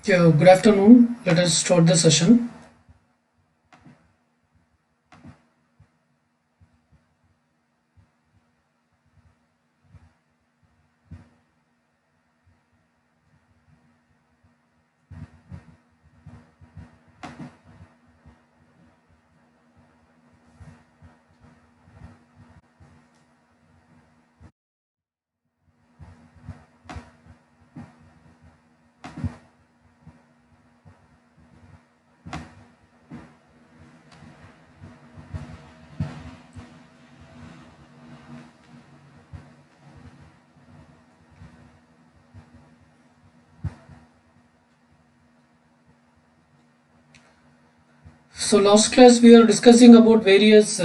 Yeah, good afternoon. Let us start the session. So, last class we are discussing about various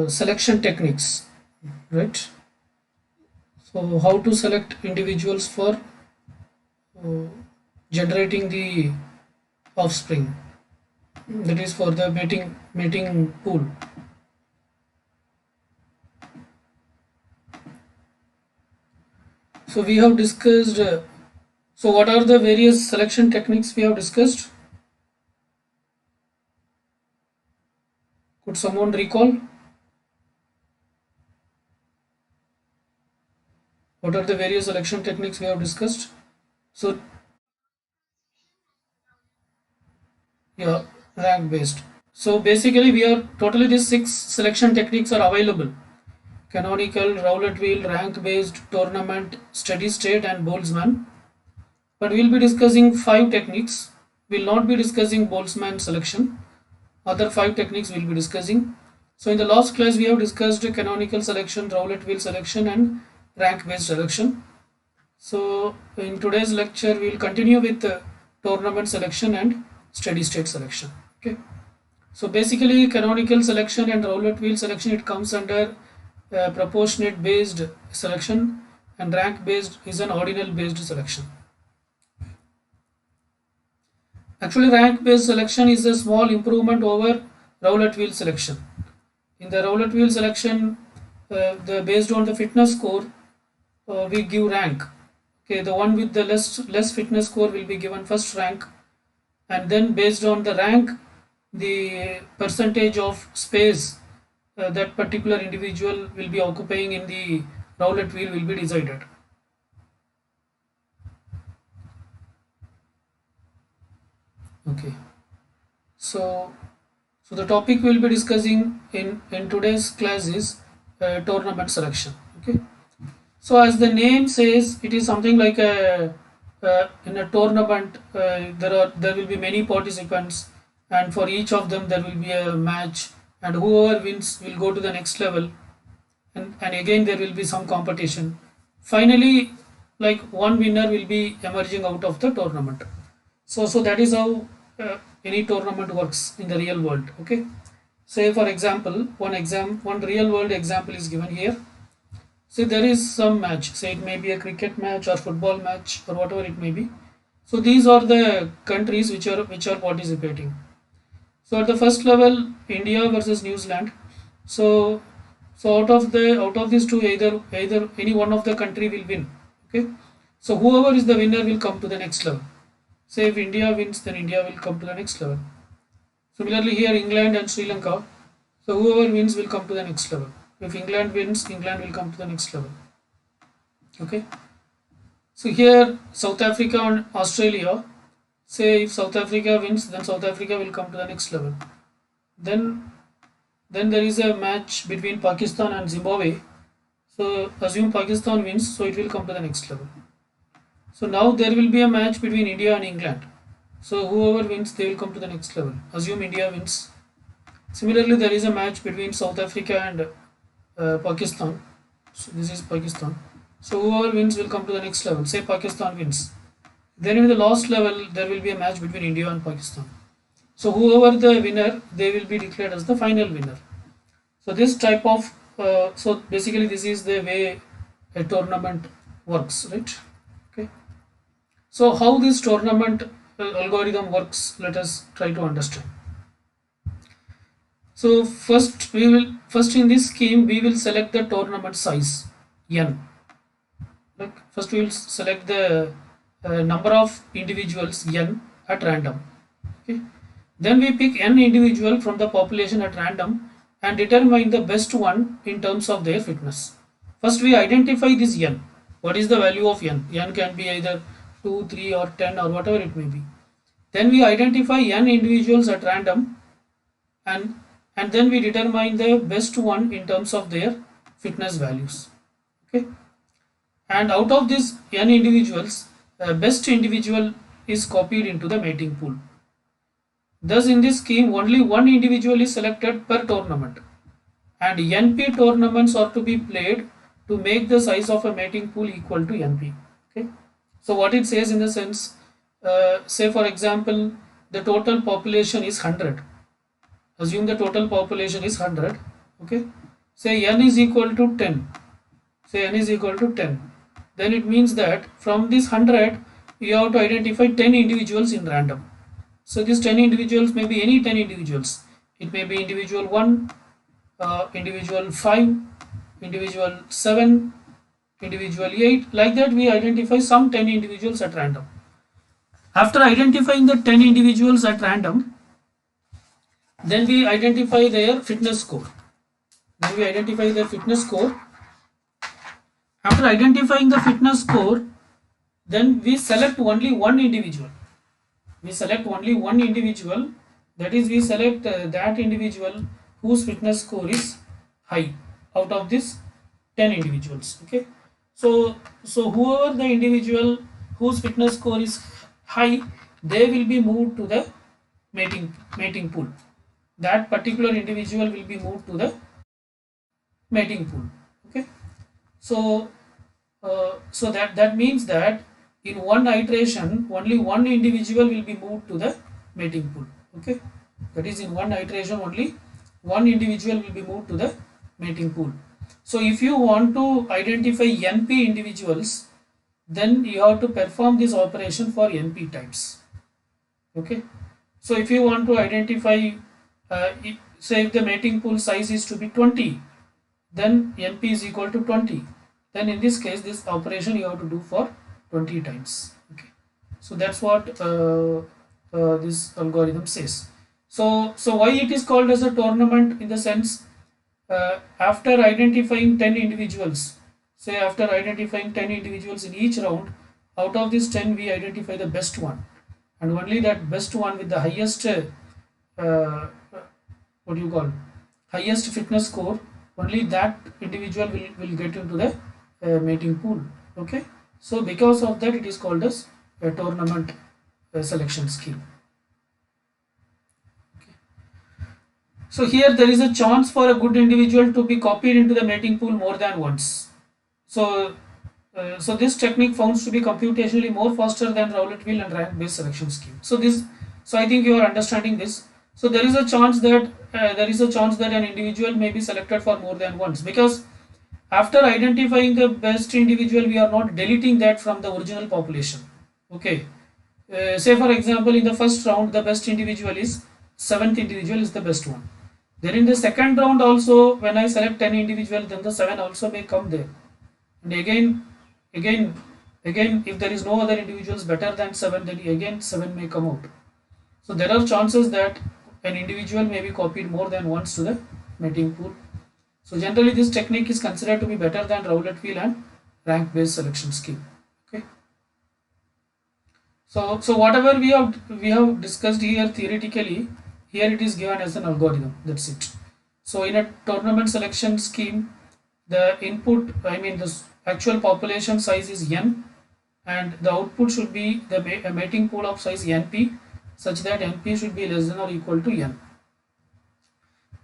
selection techniques, right? So, how to select individuals for uh, generating the offspring, that is for the mating pool. So, we have discussed. So, what are the various selection techniques we have discussed? Could someone recall? What are the various selection techniques we have discussed? So, yeah, rank based. So basically, we are totally these six selection techniques are available: canonical, roulette wheel, rank based, tournament, steady state, and Boltzmann. But we'll be discussing five techniques. We'll not be discussing Boltzmann selection. Other five techniques we'll be discussing. So in the last class, we have discussed canonical selection, roulette wheel selection, and rank based selection. So in today's lecture, we will continue with tournament selection and steady state selection. Okay. So basically, canonical selection and roulette wheel selection, it comes under proportionate based selection, and rank based is an ordinal based selection. Actually, rank based selection is a small improvement over roulette wheel selection. In the roulette wheel selection, the based on the fitness score, we give rank. Okay, the one with the less fitness score will be given first rank, and then based on the rank, the percentage of space that particular individual will be occupying in the roulette wheel will be decided. Okay, so the topic we'll be discussing in today's class is tournament selection. Okay, so as the name says, it is something like a in a tournament. There will be many participants, and for each of them there will be a match, and whoever wins will go to the next level, and again there will be some competition. Finally, like one winner will be emerging out of the tournament. So that is how any tournament works in the real world. Okay, say for example, one real world example is given here. Say there is some match, say it may be a cricket match or football match or whatever it may be. So these are the countries which are participating. So at the first level, India versus New Zealand. So so out of these two, either any one of the country will win. Okay, so whoever is the winner will come to the next level. Say if India wins, then India will come to the next level. Similarly, here England and Sri Lanka. So whoever wins will come to the next level. If England wins, England will come to the next level. Okay. So here South Africa and Australia. Say if South Africa wins, then South Africa will come to the next level. Then then there is a match between Pakistan and Zimbabwe. So assume Pakistan wins, so it will come to the next level. So now there will be a match between India and England. So whoever wins, they will come to the next level. Assume India wins. Similarly, there is a match between South Africa and Pakistan. So this is Pakistan. So whoever wins will come to the next level. Say Pakistan wins. Then in the last level, there will be a match between India and Pakistan. So whoever the winner, they will be declared as the final winner. So this type of so basically this is the way a tournament works, right? Okay. So how this tournament algorithm works, let us try to understand. So first in this scheme we will select the tournament size n. Like first we will select the number of individuals n at random. Okay. Then we pick n individual from the population at random and determine the best one in terms of their fitness. First we identify this n. What is the value of n? N can be either 2, 3 or 10 or whatever it may be. Then we identify n individuals at random and then we determine the best one in terms of their fitness values. Okay. And out of these n individuals, best individual is copied into the mating pool. Thus, in this scheme, only one individual is selected per tournament, and NP tournaments are to be played to make the size of a mating pool equal to NP. Okay. So, what it says in the sense, say for example, the total population is 100. Assume the total population is 100. Okay. Say n is equal to 10. Say n is equal to 10. Then it means that from this 100, you have to identify 10 individuals in random. So these 10 individuals may be any 10 individuals. It may be individual 1, individual 5, individual 7, individual 8. Like that we identify some 10 individuals at random. After identifying the 10 individuals at random, then we identify their fitness score. After identifying the fitness score, then we select only one individual. That is, we select that individual whose fitness score is high out of this 10 individuals. Okay. So whoever the individual whose fitness score is high, they will be moved to the mating pool. That particular individual will be moved to the mating pool. Okay. So that means that in one iteration only one individual will be moved to the mating pool. Okay. That is, in one iteration only one individual will be moved to the mating pool. So if you want to identify NP individuals, then you have to perform this operation for NP times. Okay. So if you want to identify, say if the mating pool size is to be 20, then NP is equal to 20. Then in this case, this operation you have to do for 20 times. Okay. So that's what this algorithm says. So why it is called as a tournament? In the sense, after identifying 10 individuals, say after identifying 10 individuals in each round, out of this 10 we identify the best one, and only that best one with the highest highest fitness score, only that individual will get into the mating pool. Okay. So because of that, it is called as a tournament selection scheme. Okay. So here there is a chance for a good individual to be copied into the mating pool more than once. So this technique found to be computationally more faster than Rowlett-Wheel and rank-based selection scheme. So I think you are understanding this. So there is a chance that an individual may be selected for more than once, because after identifying the best individual, we are not deleting that from the original population. Okay. Say for example, in the first round, the best individual is 7th individual is the best one. Then in the second round also, when I select 10 individual, then the 7 also may come there. And again, if there is no other individuals better than 7, then again 7 may come out. So there are chances that an individual may be copied more than once to the mating pool. So generally this technique is considered to be better than Rowlett-Wheel and rank-based selection scheme. Okay. So whatever we have discussed here theoretically, here it is given as an algorithm. That's it. So in a tournament selection scheme, the input, the actual population size is n, and the output should be the mating pool of size np, such that np should be less than or equal to n.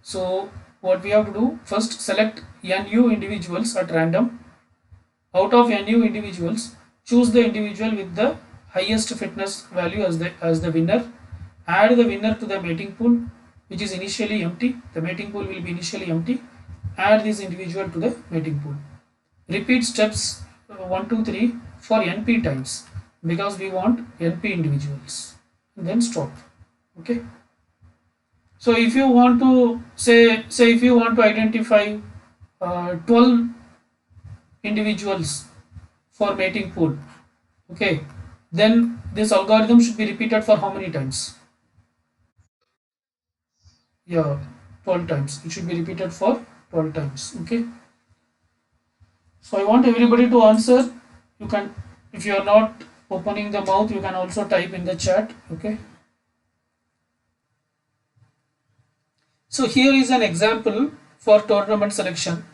So what we have to do, first select nu individuals at random. Out of nu individuals, choose the individual with the highest fitness value as the winner. Add the winner to the mating pool, which is initially empty. The mating pool will be initially empty. Add this individual to the mating pool. Repeat steps 1, 2, 3 for np times, because we want np individuals, and then stop. Okay. So if you want to say if you want to identify 12 individuals for mating pool, okay, then this algorithm should be repeated for how many times? Yeah, 12 times. It should be repeated for 12 times. Okay. So I want everybody to answer. You can, if you are not opening the mouth, you can also type in the chat. Okay. So here is an example for tournament selection.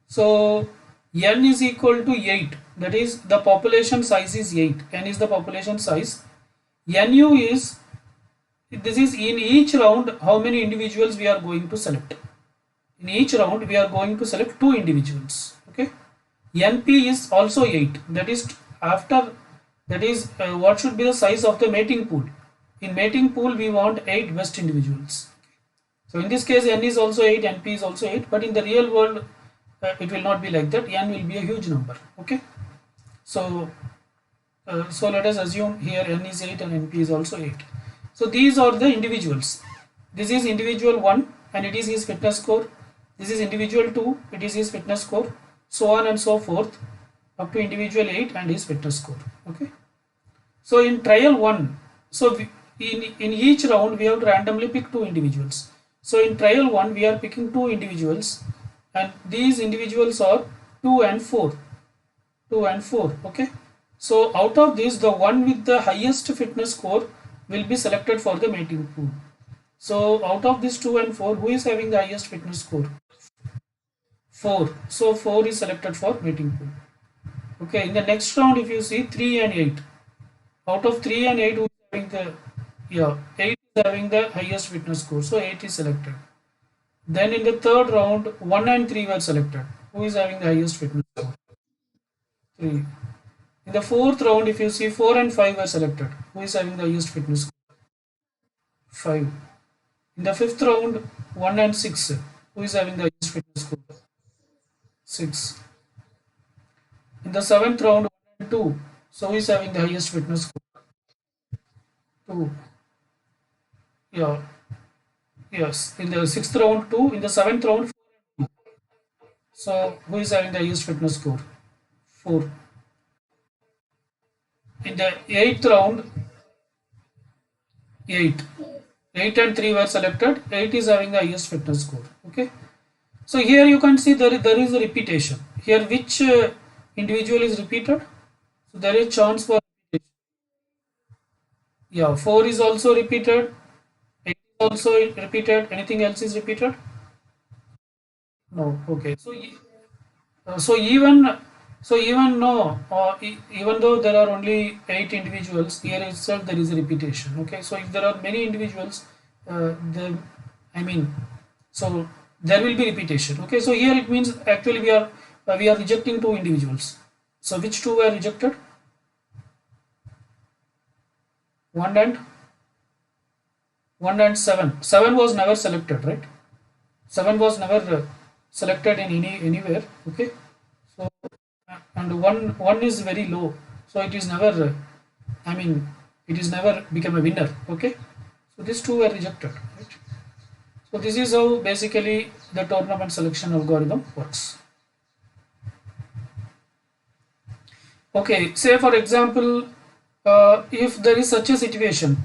So n is equal to 8. That is the population size is 8. N is the population size. Nu is, this is in each round how many individuals we are going to select. In each round we are going to select 2 individuals. Okay. NP is also 8. That is after, that is what should be the size of the mating pool. In mating pool we want 8 best individuals. So in this case n is also 8, np is also 8, but in the real world it will not be like that. N will be a huge number. Okay. So so let us assume here n is 8 and np is also 8. So these are the individuals. This is individual 1 and it is his fitness score. This is individual 2, it is his fitness score, so on and so forth up to individual 8 and his fitness score. Okay. So in trial 1, so in each round we have to randomly pick 2 individuals. So in trial 1 we are picking 2 individuals and these individuals are 2 and 4. 2 and 4. Okay. So out of this, the one with the highest fitness score will be selected for the mating pool. So out of this 2 and 4, who is having the highest fitness score? 4. So 4 is selected for mating pool. Okay, in the next round if you see 3 and 8. Out of 3 and 8, who is having the, yeah, 8 is having the highest fitness score. So 8 is selected. Then in the third round, 1 and 3 were selected. Who is having the highest fitness score? 3. In the fourth round, if you see 4 and 5 were selected. Who is having the highest fitness score? 5. In the fifth round, 1 and 6. Who is having the highest fitness score? 6. In the seventh round, 1 and 2. So who is having the highest fitness score? 2. Yeah. Yes. In the sixth round, 2. In the seventh round, 4. So who is having the highest fitness score? 4. In the eighth round, 8. 8 and 3 were selected. 8 is having the highest fitness score. Okay. So here you can see there is a repetition. Here which individual is repeated? So there is chance for repetition. Yeah, 4 is also repeated. 8 is also repeated. Anything else is repeated? No. Okay. So so even no, even though there are only 8 individuals, here itself there is a repetition. Okay. So if there are many individuals, the I mean, so there will be repetition. Okay. So here it means actually we are rejecting 2 individuals. So which 2 were rejected? 1 and 7. 7 was never selected, right? 7 was never selected in anywhere. Okay. So and one is very low, so it is never it is never become a winner. Okay. So these 2 were rejected, right? So this is how basically the tournament selection algorithm works. Okay, say for example, if there is such a situation,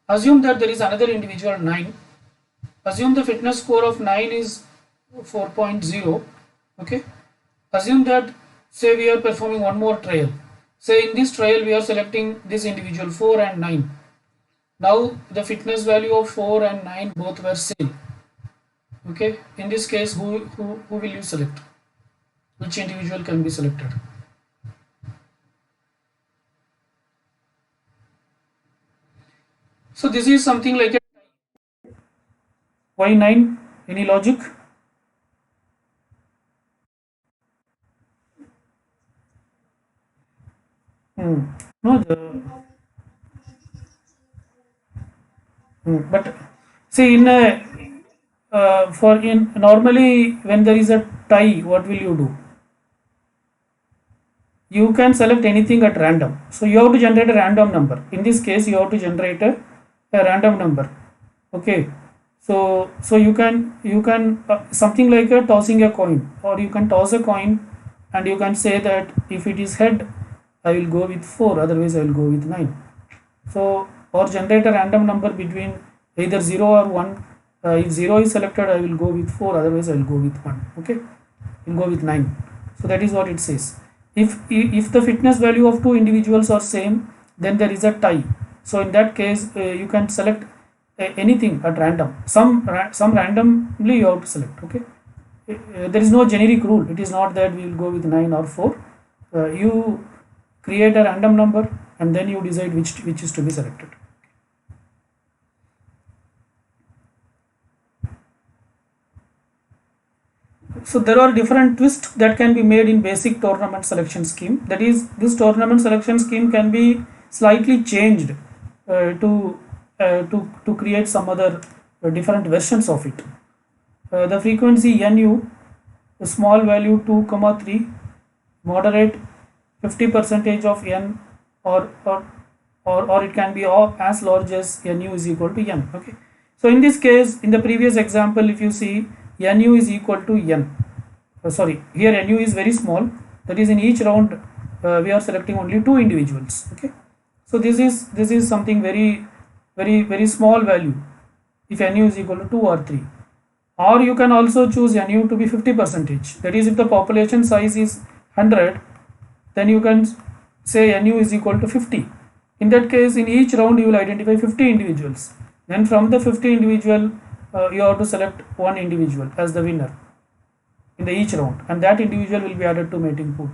assume that there is another individual 9. Assume the fitness score of 9 is 4.0. Okay. Assume that, say we are performing one more trial. Say in this trial we are selecting this individual 4 and 9. Now the fitness value of 4 and 9 both were same. Okay. In this case, who will you select? Which individual can be selected? So this is something like a why 9? Any logic? No, but see in a for in normally when there is a tie, what will you do? You can select anything at random. So you have to generate a random number. In this case, you have to generate a random number. Okay. So you can something like a tossing a coin, or you can toss a coin and you can say that if it is head, I will go with 4, otherwise I will go with 9. So, or generate a random number between either 0 or 1. If 0 is selected, I will go with 4, otherwise I will go with 1. Okay, I will go with 9. So that is what it says. If the fitness value of two individuals are same, then there is a tie. So in that case, you can select anything at random. Some randomly you have to select. Okay, there is no generic rule. It is not that we will go with 9 or 4. You create a random number and then you decide which is to be selected. So there are different twists that can be made in basic tournament selection scheme. That is, this tournament selection scheme can be slightly changed to create some other different versions of it. The frequency nu, the small value 2, 3, moderate 50% of n, or it can be as large as nu is equal to n. Okay. So in this case, in the previous example, if you see, nu is equal to n. Sorry, here nu is very small. That is, in each round we are selecting only 2 individuals. Okay. So this is something very small value if nu is equal to 2 or 3. Or you can also choose nu to be 50%. That is, if the population size is 100, then you can say nu is equal to 50. In that case, in each round you will identify 50 individuals. Then from the 50 individual, you have to select one individual as the winner in the each round, and that individual will be added to mating pool.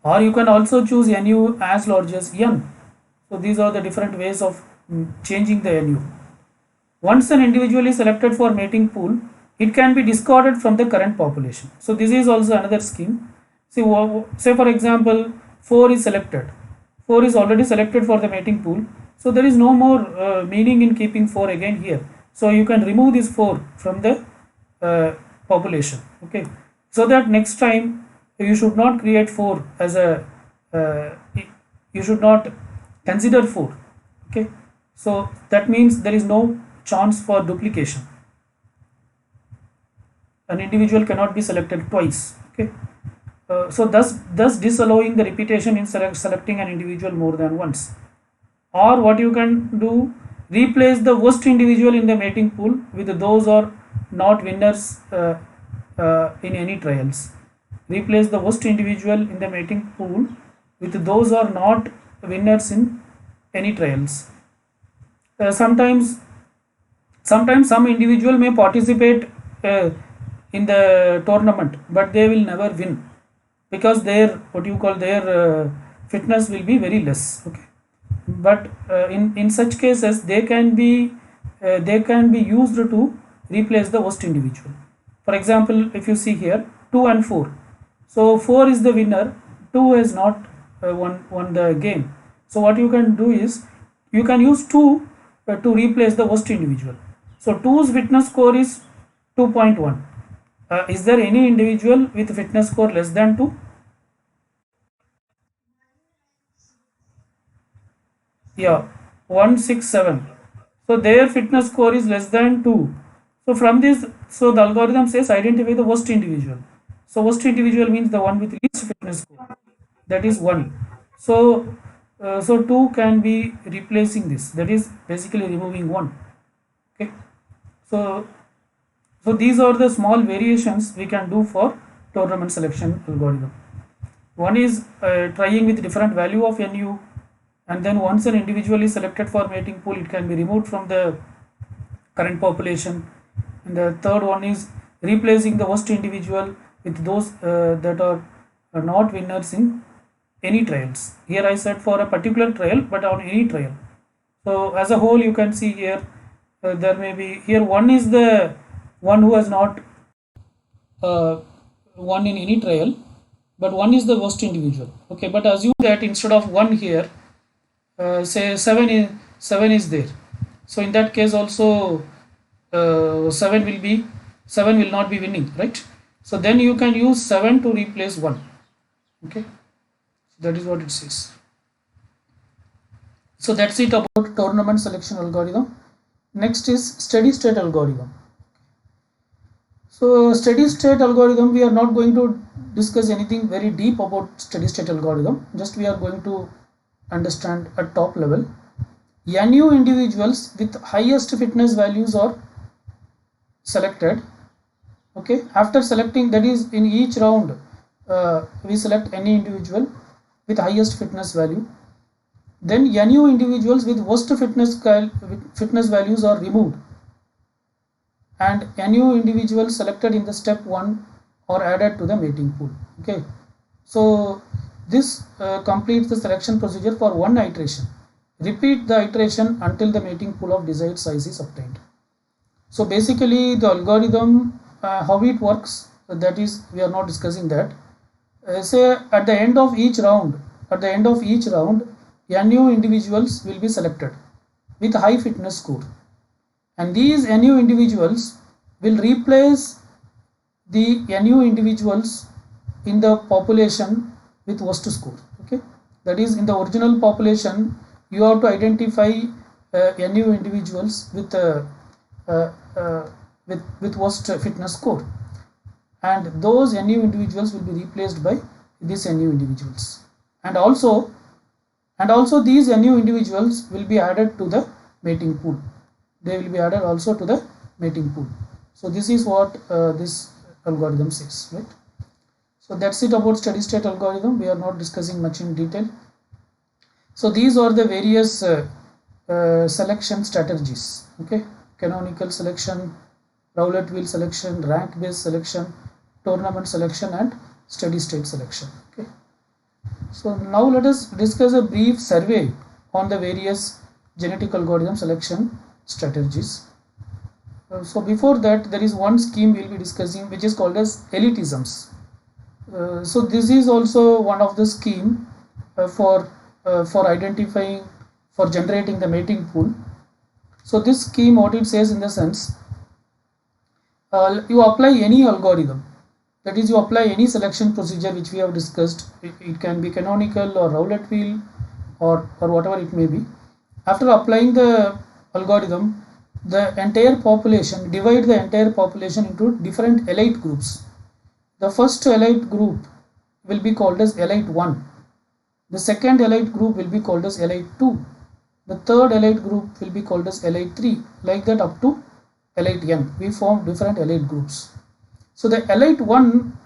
Or you can also choose nu as large as n. So these are the different ways of changing the nu. Once an individual is selected for mating pool, it can be discarded from the current population. So this is also another scheme. See, say for example, 4 is selected. 4 is already selected for the mating pool. So there is no more meaning in keeping 4 again here. So you can remove this 4 from the population. Okay. So that next time you should not create 4 as a, you should not consider 4. Okay. So that means there is no chance for duplication. An individual cannot be selected twice. Okay. So thus disallowing the repetition in selecting an individual more than once. Or what you can do, replace the worst individual in the mating pool with those who are not winners in any trials. Replace the worst individual in the mating pool with those who are not winners in any trials. Sometimes some individual may participate in the tournament, but they will never win because their fitness will be very less. Okay. But in such cases they can be used to replace the worst individual. For example, if you see here 2 and 4, so 4 is the winner, 2 has not won the game. So what you can do is you can use 2 to replace the worst individual. So 2's fitness score is 2.1. Is there any individual with fitness score less than 2? Yeah, 167. So their fitness score is less than 2. So from this, so the algorithm says identify the worst individual. So worst individual means the one with least fitness score. That is 1. So so 2 can be replacing this. That is basically removing 1. Okay. So these are the small variations we can do for tournament selection algorithm. One is trying with different value of nu, and then once an individual is selected for mating pool, it can be removed from the current population. And the third one is replacing the worst individual with those that are not winners in any trials. Here I said for a particular trial, but on any trial. So as a whole, you can see here there may be here one is the one who has not won in any trial, but one is the worst individual. Okay, but assume that instead of 1 here, say 7 is there. So in that case also 7 will not be winning, right? So then you can use 7 to replace 1. Okay, so that is what it says. So that's it about tournament selection algorithm. Next is steady state algorithm. So steady state algorithm, we are not going to discuss anything very deep about steady state algorithm. Just we are going to understand at top level. NU individuals with highest fitness values are selected. Okay, after selecting, that is in each round we select any individual with highest fitness value. Then NU individuals with worst fitness values are removed, and NU individuals selected in the step 1 are added to the mating pool. Okay, so this completes the selection procedure for one iteration. Repeat the iteration until the mating pool of desired size is obtained. So basically the algorithm, how it works, that is we are not discussing that. Say at the end of each round, NU individuals will be selected with high fitness score, and these NU individuals will replace the NU individuals in the population with worst score. Okay, that is in the original population you have to identify NU individuals with worst fitness score, and those NU individuals will be replaced by these NU individuals, and also these NU individuals will be added to the mating pool. They will be added also to the mating pool. So this is what this algorithm says, right? So that's it about steady state algorithm. We are not discussing much in detail. So these are the various selection strategies. Okay, canonical selection, roulette wheel selection, rank based selection, tournament selection, and steady state selection. Okay, so now let us discuss a brief survey on the various genetic algorithm selection strategies. So before that, there is one scheme we will be discussing which is called as elitisms. So this is also one of the scheme for identifying, for generating the mating pool. So this scheme, what it says in the sense, you apply any algorithm, that is you apply any selection procedure which we have discussed. It can be canonical or roulette wheel or whatever it may be. After applying the algorithm, the entire population, divide the entire population into different elite groups. The first elite group will be called as elite 1. The second elite group will be called as elite 2. The third elite group will be called as elite 3. Like that up to elite n. We form different elite groups. So the elite 1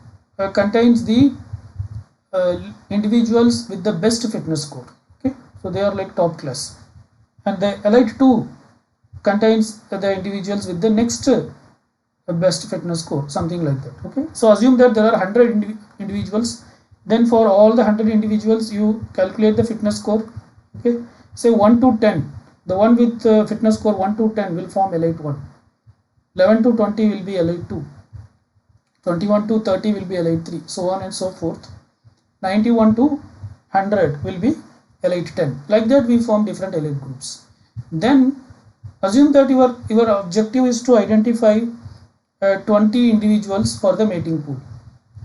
contains the individuals with the best fitness score. Okay, so they are like top class. And the elite 2 contains the individuals with the next best fitness score, something like that. Okay, so assume that there are 100 individuals, then for all the 100 individuals you calculate the fitness score. Okay, say 1 to 10, the one with fitness score 1 to 10 will form elite 1, 11 to 20 will be elite 2, 21 to 30 will be elite 3, so on and so forth. 91 to 100 will be elite 10. Like that we form different elite groups. Then assume that your objective is to identify 20 individuals for the mating pool.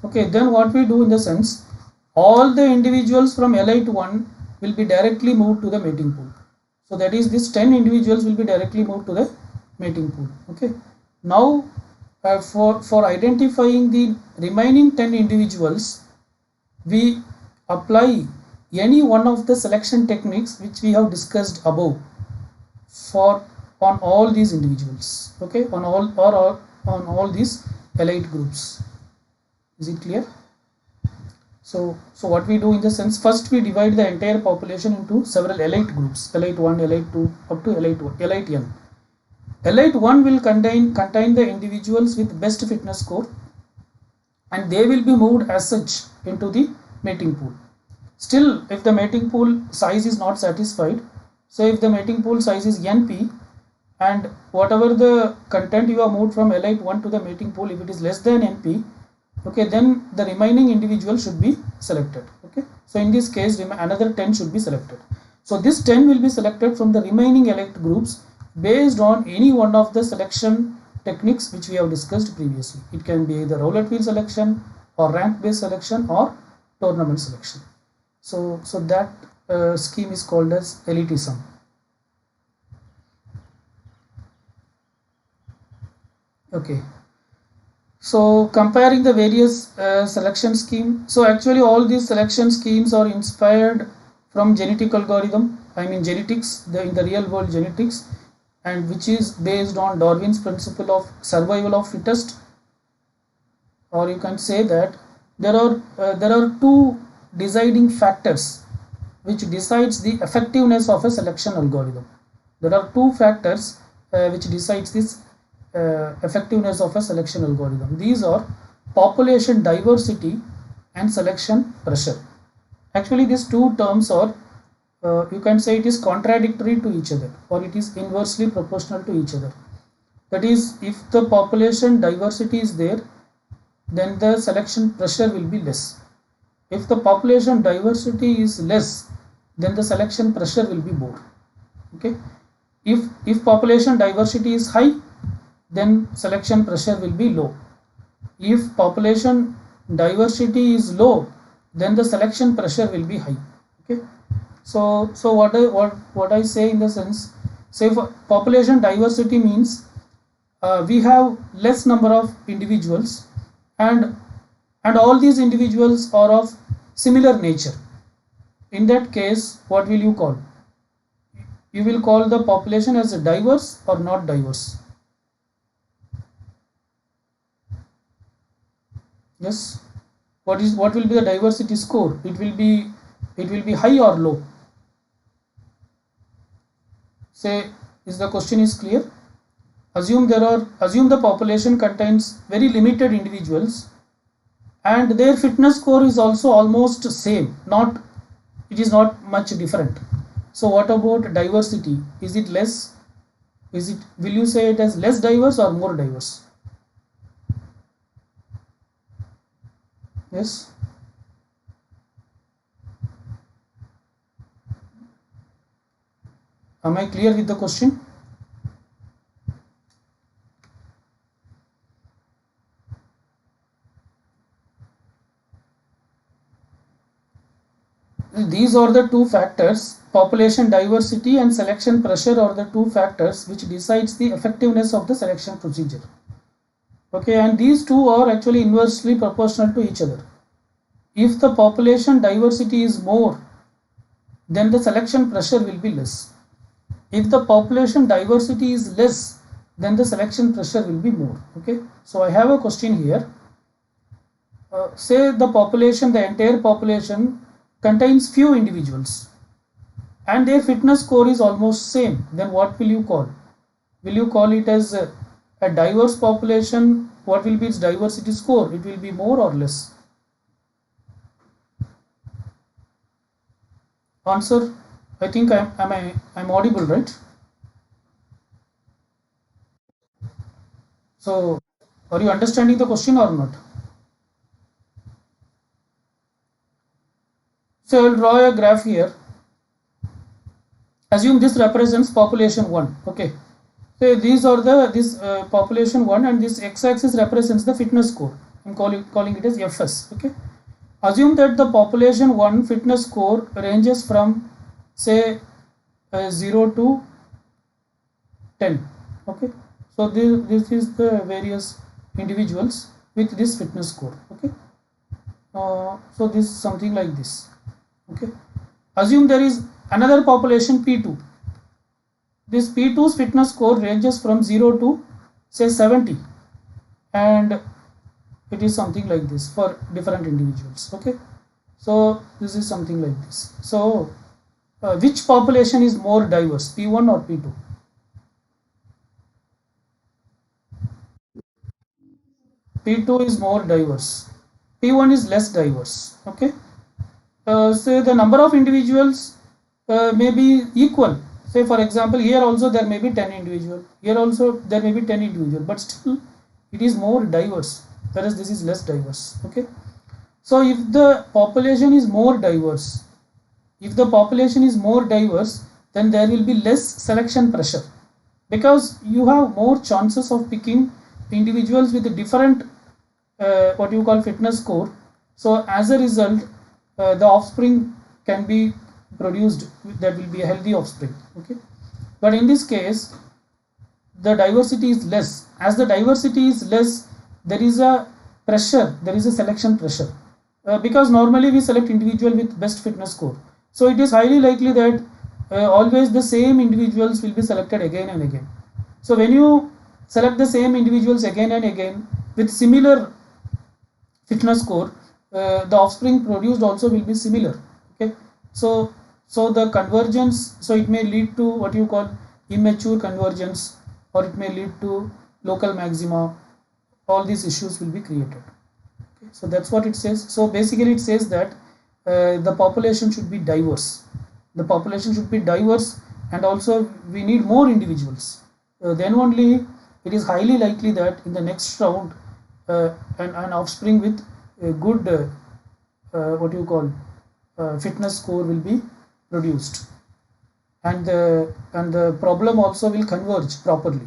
Okay, then what we do in the sense, all the individuals from elite 1 will be directly moved to the mating pool. So that is, this 10 individuals will be directly moved to the mating pool. Okay, now for identifying the remaining 10 individuals, we apply any one of the selection techniques which we have discussed above on all these individuals. Okay, on all these elite groups. Is it clear? So what we do in the sense, first we divide the entire population into several elite groups, elite 1, elite 2, up to elite n. Elite 1 will contain the individuals with best fitness score, and they will be moved as such into the mating pool. Still, if the mating pool size is not satisfied, say if the mating pool size is NP, and whatever the content you have moved from elite 1 to the mating pool, if it is less than NP, okay, then the remaining individual should be selected. Okay, so in this case another 10 should be selected. So this 10 will be selected from the remaining elite groups based on any one of the selection techniques which we have discussed previously. It can be either roulette wheel selection or rank based selection or tournament selection. So that scheme is called as elitism. Okay, So comparing the various selection scheme, so actually all these selection schemes are inspired from genetic algorithm, I mean genetics, in the real world genetics, and which is based on Darwin's principle of survival of fittest. Or you can say that there are two deciding factors which decides the effectiveness of a selection algorithm. There are two factors which decides this effectiveness of a selection algorithm. These are population diversity and selection pressure. Actually these two terms are you can say it is contradictory to each other, or it is inversely proportional to each other. That is, if the population diversity is there, then the selection pressure will be less. If the population diversity is less, then the selection pressure will be more. Okay. If population diversity is high, then selection pressure will be low. If population diversity is low, then the selection pressure will be high. Okay. So what I say in the sense, say for population diversity means we have less number of individuals, and all these individuals are of similar nature. In that case, what will you call? You will call the population as diverse or not diverse? Yes. What will be the diversity score? It will be high or low? Say, is the question is clear? Assume the population contains very limited individuals, and their fitness score is also almost same, it is not much different. So what about diversity? Is it less? Will you say it as less diverse or more diverse? Yes. Am I clear with the question? These are the two factors, population diversity and selection pressure are the two factors which decides the effectiveness of the selection procedure. Okay, and these two are actually inversely proportional to each other. If the population diversity is more, then the selection pressure will be less. If the population diversity is less, then the selection pressure will be more. Okay, so I have a question here. Say the entire population contains few individuals and their fitness score is almost same, then what will you call? Will you call it as a diverse population? What will be its diversity score? It will be more or less? Answer. I think I'm audible, right? So are you understanding the question or not? So I will draw a graph here. Assume this represents population 1. Okay. So these are this population 1, and this x-axis represents the fitness score. I'm calling it as Fs. Okay. Assume that the population 1 fitness score ranges from say 0 to 10. Okay. So this is the various individuals with this fitness score. Okay. So this is something like this. Okay. Assume there is another population P2. This P2's fitness score ranges from 0 to say 70, and it is something like this for different individuals. Okay. So this is something like this. So which population is more diverse, P1 or P2? P2 is more diverse. P1 is less diverse. Okay. Say the number of individuals may be equal. Say for example, here also there may be 10 individual. Here also there may be 10 individual, but still it is more diverse, whereas this is less diverse. Okay. So if the population is more diverse, then there will be less selection pressure, because you have more chances of picking individuals with different what you call fitness score. So as a result, the offspring can be produced that will be a healthy offspring. Okay. But in this case, the diversity is less. As the diversity is less, there is a pressure, there is a selection pressure, because normally we select individual with best fitness score. So it is highly likely that always the same individuals will be selected again and again. So when you select the same individuals again and again with similar fitness score, the offspring produced also will be similar. Okay, so the convergence, so it may lead to what you call immature convergence, or it may lead to local maxima. All these issues will be created. Okay, so that's what it says. So basically it says that the population should be diverse. The population should be diverse, and also we need more individuals. Then only it is highly likely that in the next round an offspring with a good what you call fitness score will be produced, and the problem also will converge properly,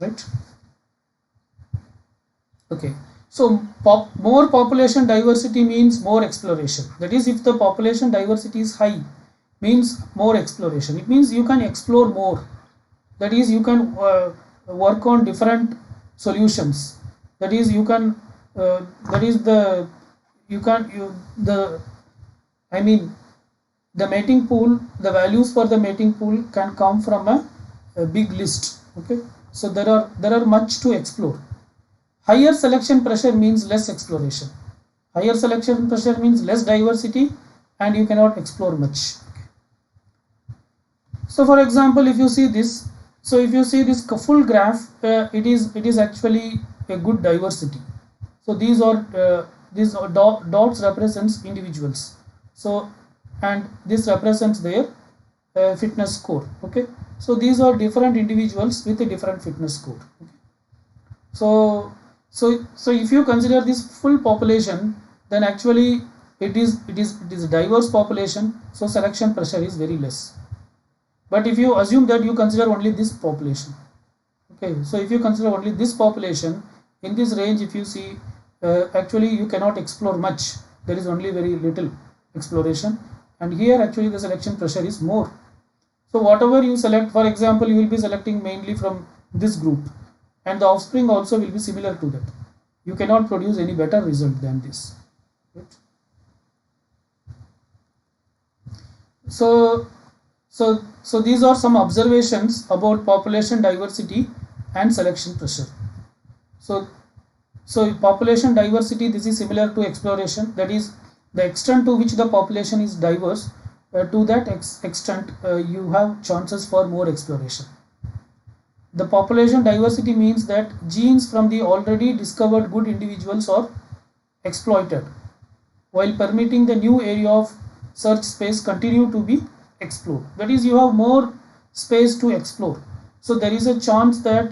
right? Okay, so more population diversity means more exploration. That is, if the population diversity is high, means more exploration. It means you can explore more. That is, you can work on different solutions. That is, you can that is the you can you the I mean the mating pool, the values for the mating pool can come from a big list. Okay, so there are much to explore. Higher selection pressure means less exploration. Higher selection pressure means less diversity, and you cannot explore much. So for example, if you see this, so if you see this full graph, it is actually a good diversity. So these are dots represents individuals. So, and this represents their fitness score. Okay, so these are different individuals with a different fitness score. Okay. So if you consider this full population, then actually it is a diverse population, so selection pressure is very less. But if you assume that you consider only this population, okay, so if you consider only this population, in this range, if you see, actually you cannot explore much. There is only very little exploration, and here actually the selection pressure is more. So whatever you select, for example, you will be selecting mainly from this group, and the offspring also will be similar to that. You cannot produce any better result than this. Right? So these are some observations about population diversity and selection pressure. So population diversity, this is similar to exploration. That is, the extent to which the population is diverse, to that extent you have chances for more exploration. The population diversity means that genes from the already discovered good individuals are exploited, while permitting the new area of search space continue to be explored. That is, you have more space to explore. So there is a chance that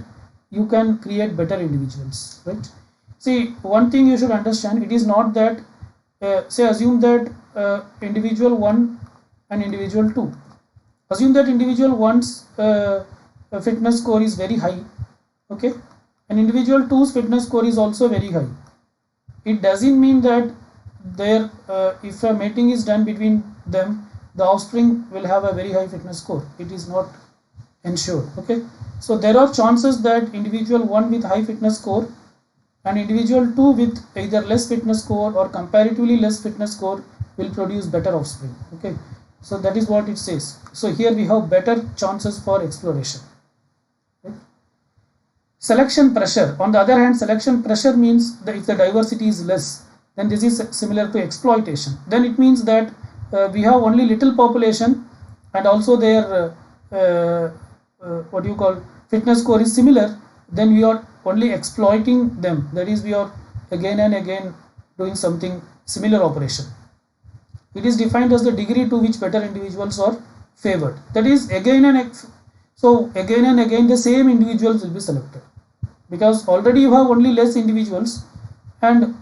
you can create better individuals, right? See, one thing you should understand, it is not that, say assume that individual 1 and individual 2. Assume that individual 1's fitness score is very high, okay, and individual 2's fitness score is also very high. It doesn't mean that there, if a mating is done between them, the offspring will have a very high fitness score. It is not ensured. Okay, so there are chances that individual 1 with high fitness score and individual 2 with either less fitness score or comparatively less fitness score will produce better offspring. Okay, so that is what it says. So here we have better chances for exploration. Okay. Selection pressure, on the other hand, selection pressure means that if the diversity is less, then this is similar to exploitation. Then it means that we have only little population, and also their what you call fitness score is similar. Then we are only exploiting them. That is, we are again and again doing something similar operation. It is defined as the degree to which better individuals are favored. That is, again and again the same individuals will be selected, because already you have only less individuals, and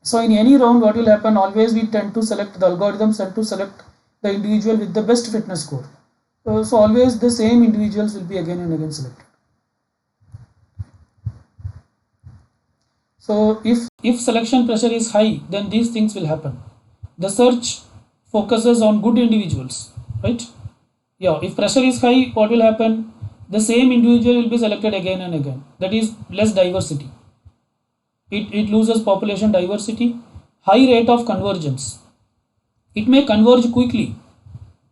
so in any round what will happen, always we tend to select, the algorithms tend to select the individual with the best fitness score. So always the same individuals will be again and again selected. So if selection pressure is high, then these things will happen. The search focuses on good individuals, right? Yeah, if pressure is high, what will happen? The same individual will be selected again and again. That is less diversity. it loses population diversity. High rate of convergence, it may converge quickly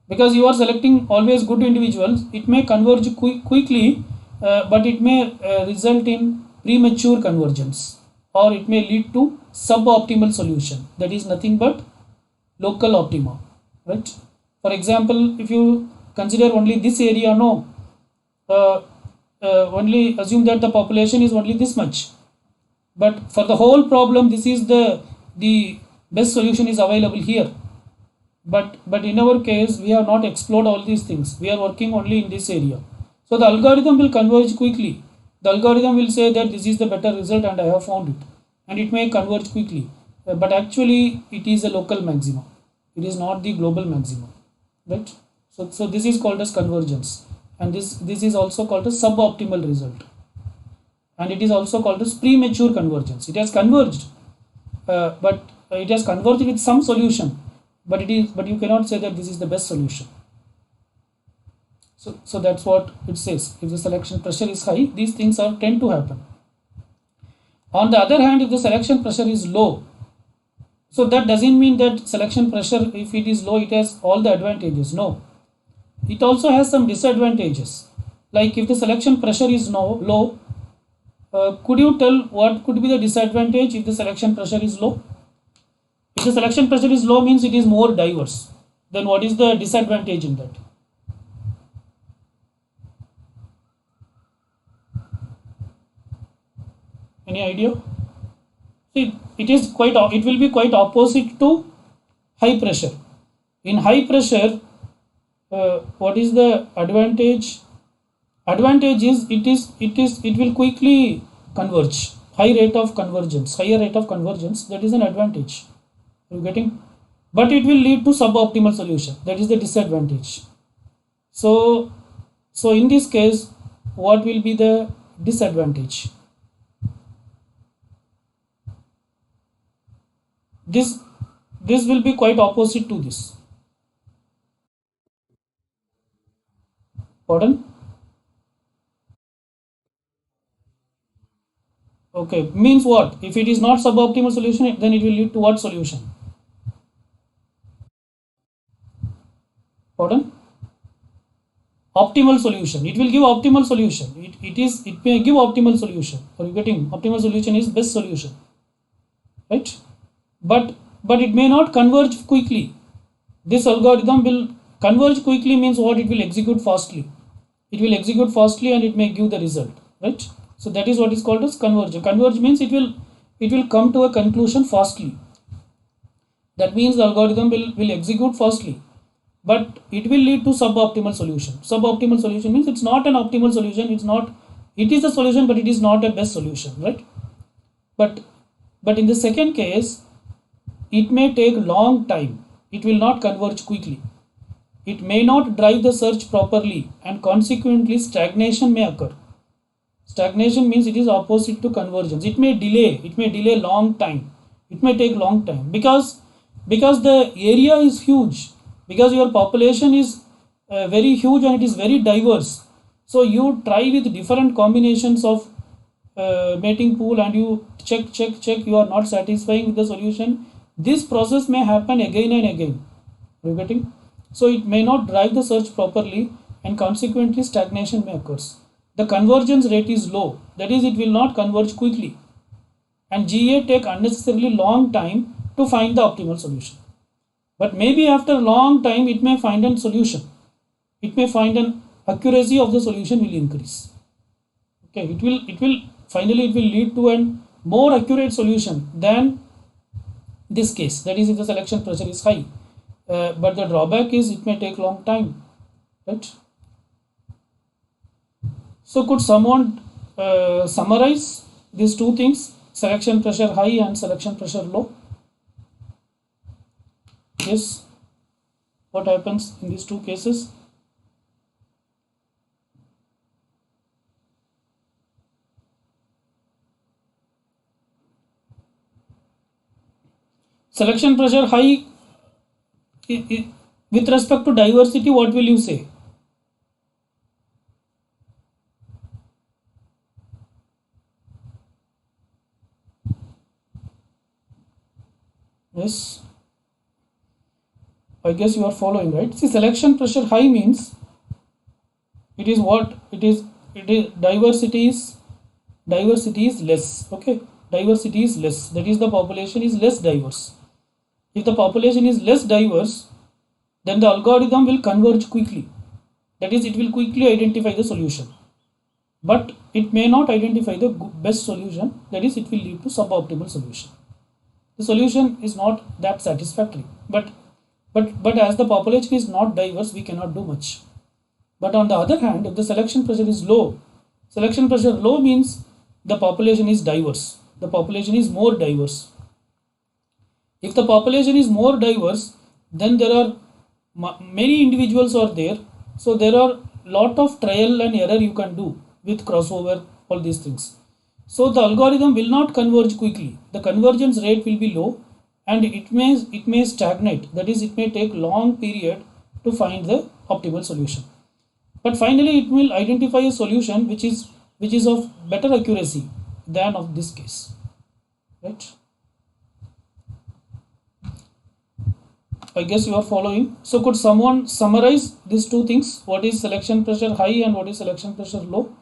because you are selecting always good individuals. It may converge quickly, but it may result in premature convergence, or it may lead to suboptimal solution, that is nothing but local optima, right? For example, if you consider only this area, no, uh, only assume that the population is only this much, but for the whole problem this is the best solution is available here. But in our case we have not explored all these things, we are working only in this area. So the algorithm will converge quickly. The algorithm will say that this is the better result and I have found it, and it may converge quickly. But actually it is a local maximum, it is not the global maximum, right? So this is called as convergence, and this is also called as suboptimal result, and it is also called as premature convergence. It has converged, but it has converged with some solution, but you cannot say that this is the best solution. So that's what it says. If the selection pressure is high, these things are tend to happen. On the other hand, if the selection pressure is low, so that doesn't mean that selection pressure, if it is low, it has all the advantages. No, it also has some disadvantages. Like if the selection pressure is low, could you tell what could be the disadvantage if the selection pressure is low? If the selection pressure is low, means it is more diverse. Then what is the disadvantage in that? Any idea? See, it will be quite opposite to high pressure. In high pressure, what is the advantage? Advantage is it will quickly converge. Higher rate of convergence. That is an advantage. Are you getting? But it will lead to suboptimal solution. That is the disadvantage. So in this case, what will be the disadvantage? This will be quite opposite to this. Pardon? Okay, means what? If it is not suboptimal solution, then it will lead to what solution? Pardon? Optimal solution. It will give optimal solution. It may give optimal solution. Are you getting? Optimal solution is best solution, right? But it may not converge quickly. This algorithm will converge quickly means what? It will execute fastly. It will execute fastly and it may give the result, right? So that is what is called as converge. Converge means it will come to a conclusion fastly. That means the algorithm will execute fastly, but it will lead to suboptimal solution. Suboptimal solution means it's not an optimal solution. It is a solution, but it is not a best solution, right? But in the second case, it may take long time. It will not converge quickly. It may not drive the search properly, and consequently stagnation may occur. Stagnation means it is opposite to convergence. It may delay long time. It may take long time because the area is huge, because your population is very huge and it is very diverse. So you try with different combinations of mating pool, and you check, you are not satisfying with the solution. This process may happen again and again. Are you getting? So it may not drive the search properly, and consequently stagnation may occur. The convergence rate is low, that is, it will not converge quickly, and GA take unnecessarily long time to find the optimal solution. But maybe after a long time it may find a solution. It may find an accuracy of the solution will increase. Okay, it will finally it will lead to a more accurate solution than this case. That is, if the selection pressure is high. But the drawback is it may take long time, right? So could someone summarize these two things, selection pressure high and selection pressure low? Yes, what happens in these two cases? Selection pressure high, with respect to diversity, what will you say? Yes, I guess you are following, right? See, selection pressure high means it is what it is diversity is less. Okay, diversity is less, that is the population is less diverse. If the population is less diverse, then the algorithm will converge quickly, that is it will quickly identify the solution, but it may not identify the best solution, that is it will lead to suboptimal solution. The solution is not that satisfactory, but as the population is not diverse, we cannot do much. But on the other hand, if the selection pressure is low, selection pressure low means the population is diverse, the population is more diverse. If the population is more diverse, then there are many individuals are there, so there are lot of trial and error you can do with crossover, all these things. So the algorithm will not converge quickly, the convergence rate will be low, and it may stagnate, that is it may take long period to find the optimal solution. But finally it will identify a solution which is of better accuracy than of this case, right? I guess you are following. So could someone summarize these two things, what is selection pressure high and what is selection pressure low?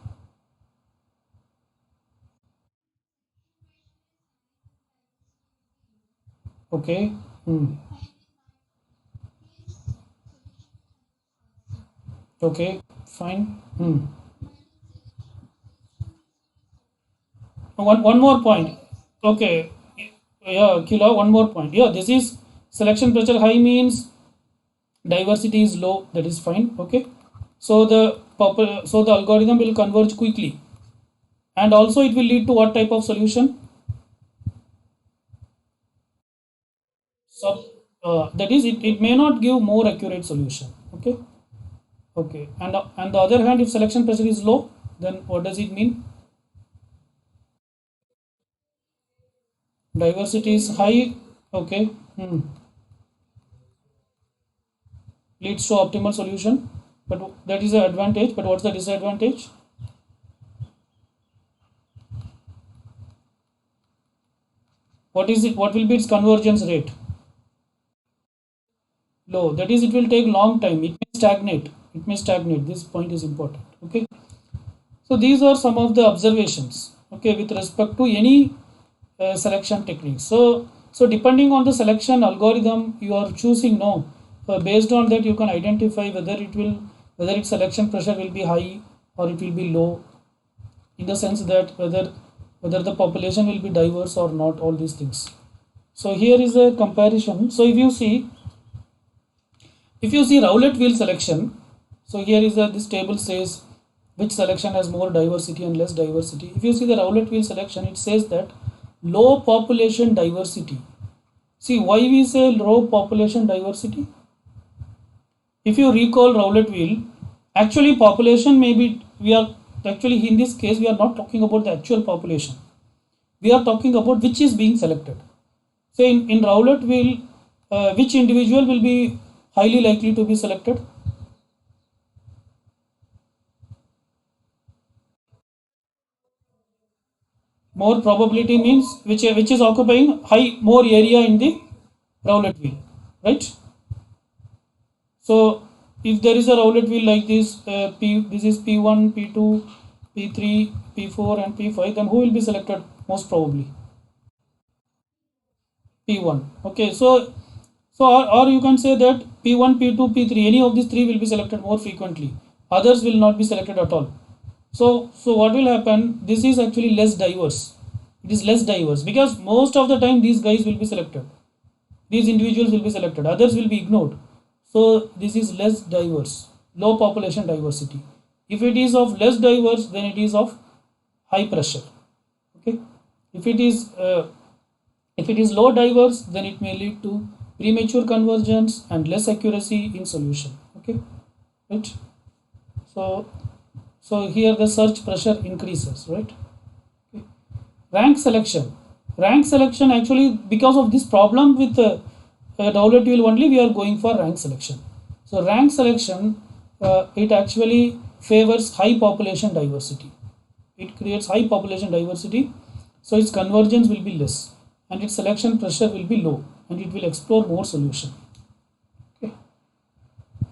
Okay. Hmm. Okay, fine. Hmm. One more point. Okay. Yeah, Kila, one more point. Yeah, this is selection pressure high means diversity is low. That is fine. Okay. So the algorithm will converge quickly, and also it will lead to what type of solution? So that is it may not give more accurate solution. Okay. Okay. And the other hand, if selection pressure is low, then what does it mean? Diversity is high. Okay. Hmm. Leads to optimal solution, but that is the advantage, but what's the disadvantage? What is it, what will be its convergence rate? Low, that is it will take long time, it may stagnate, this point is important. Okay, so these are some of the observations, okay, with respect to any selection technique. So depending on the selection algorithm you are choosing now, based on that you can identify whether its selection pressure will be high or it will be low, in the sense that whether the population will be diverse or not, all these things. So here is a comparison. So if you see Rowlett wheel selection, so here is this table says which selection has more diversity and less diversity. If you see the Rowlett wheel selection, it says that low population diversity. See why we say low population diversity? If you recall Rowlett wheel, actually population may be, we are actually in this case we are not talking about the actual population, we are talking about which is being selected. So in Rowlett wheel, which individual will be highly likely to be selected? More probability means which is occupying high more area in the Rowlett wheel, right? So if there is a Rowlett wheel like this, this is P1, P2, P3, P4, and P5, then who will be selected most probably? P1. Okay, or you can say that P1, P2, P3, any of these three will be selected more frequently. Others will not be selected at all. So what will happen? This is actually less diverse. It is less diverse because most of the time these guys will be selected. These individuals will be selected. Others will be ignored. So this is less diverse. Low population diversity. If it is of less diverse, then it is of high pressure. Okay. If it is low diverse, then it may lead to premature convergence and less accuracy in solution. Okay, right? So, so here the search pressure increases, right? Okay. Rank selection. Rank selection actually, because of this problem with Rowlett wheel only, we are going for rank selection. So rank selection, it actually favors high population diversity. It creates high population diversity, so its convergence will be less. and its selection pressure will be low, and it will explore more solution. Okay.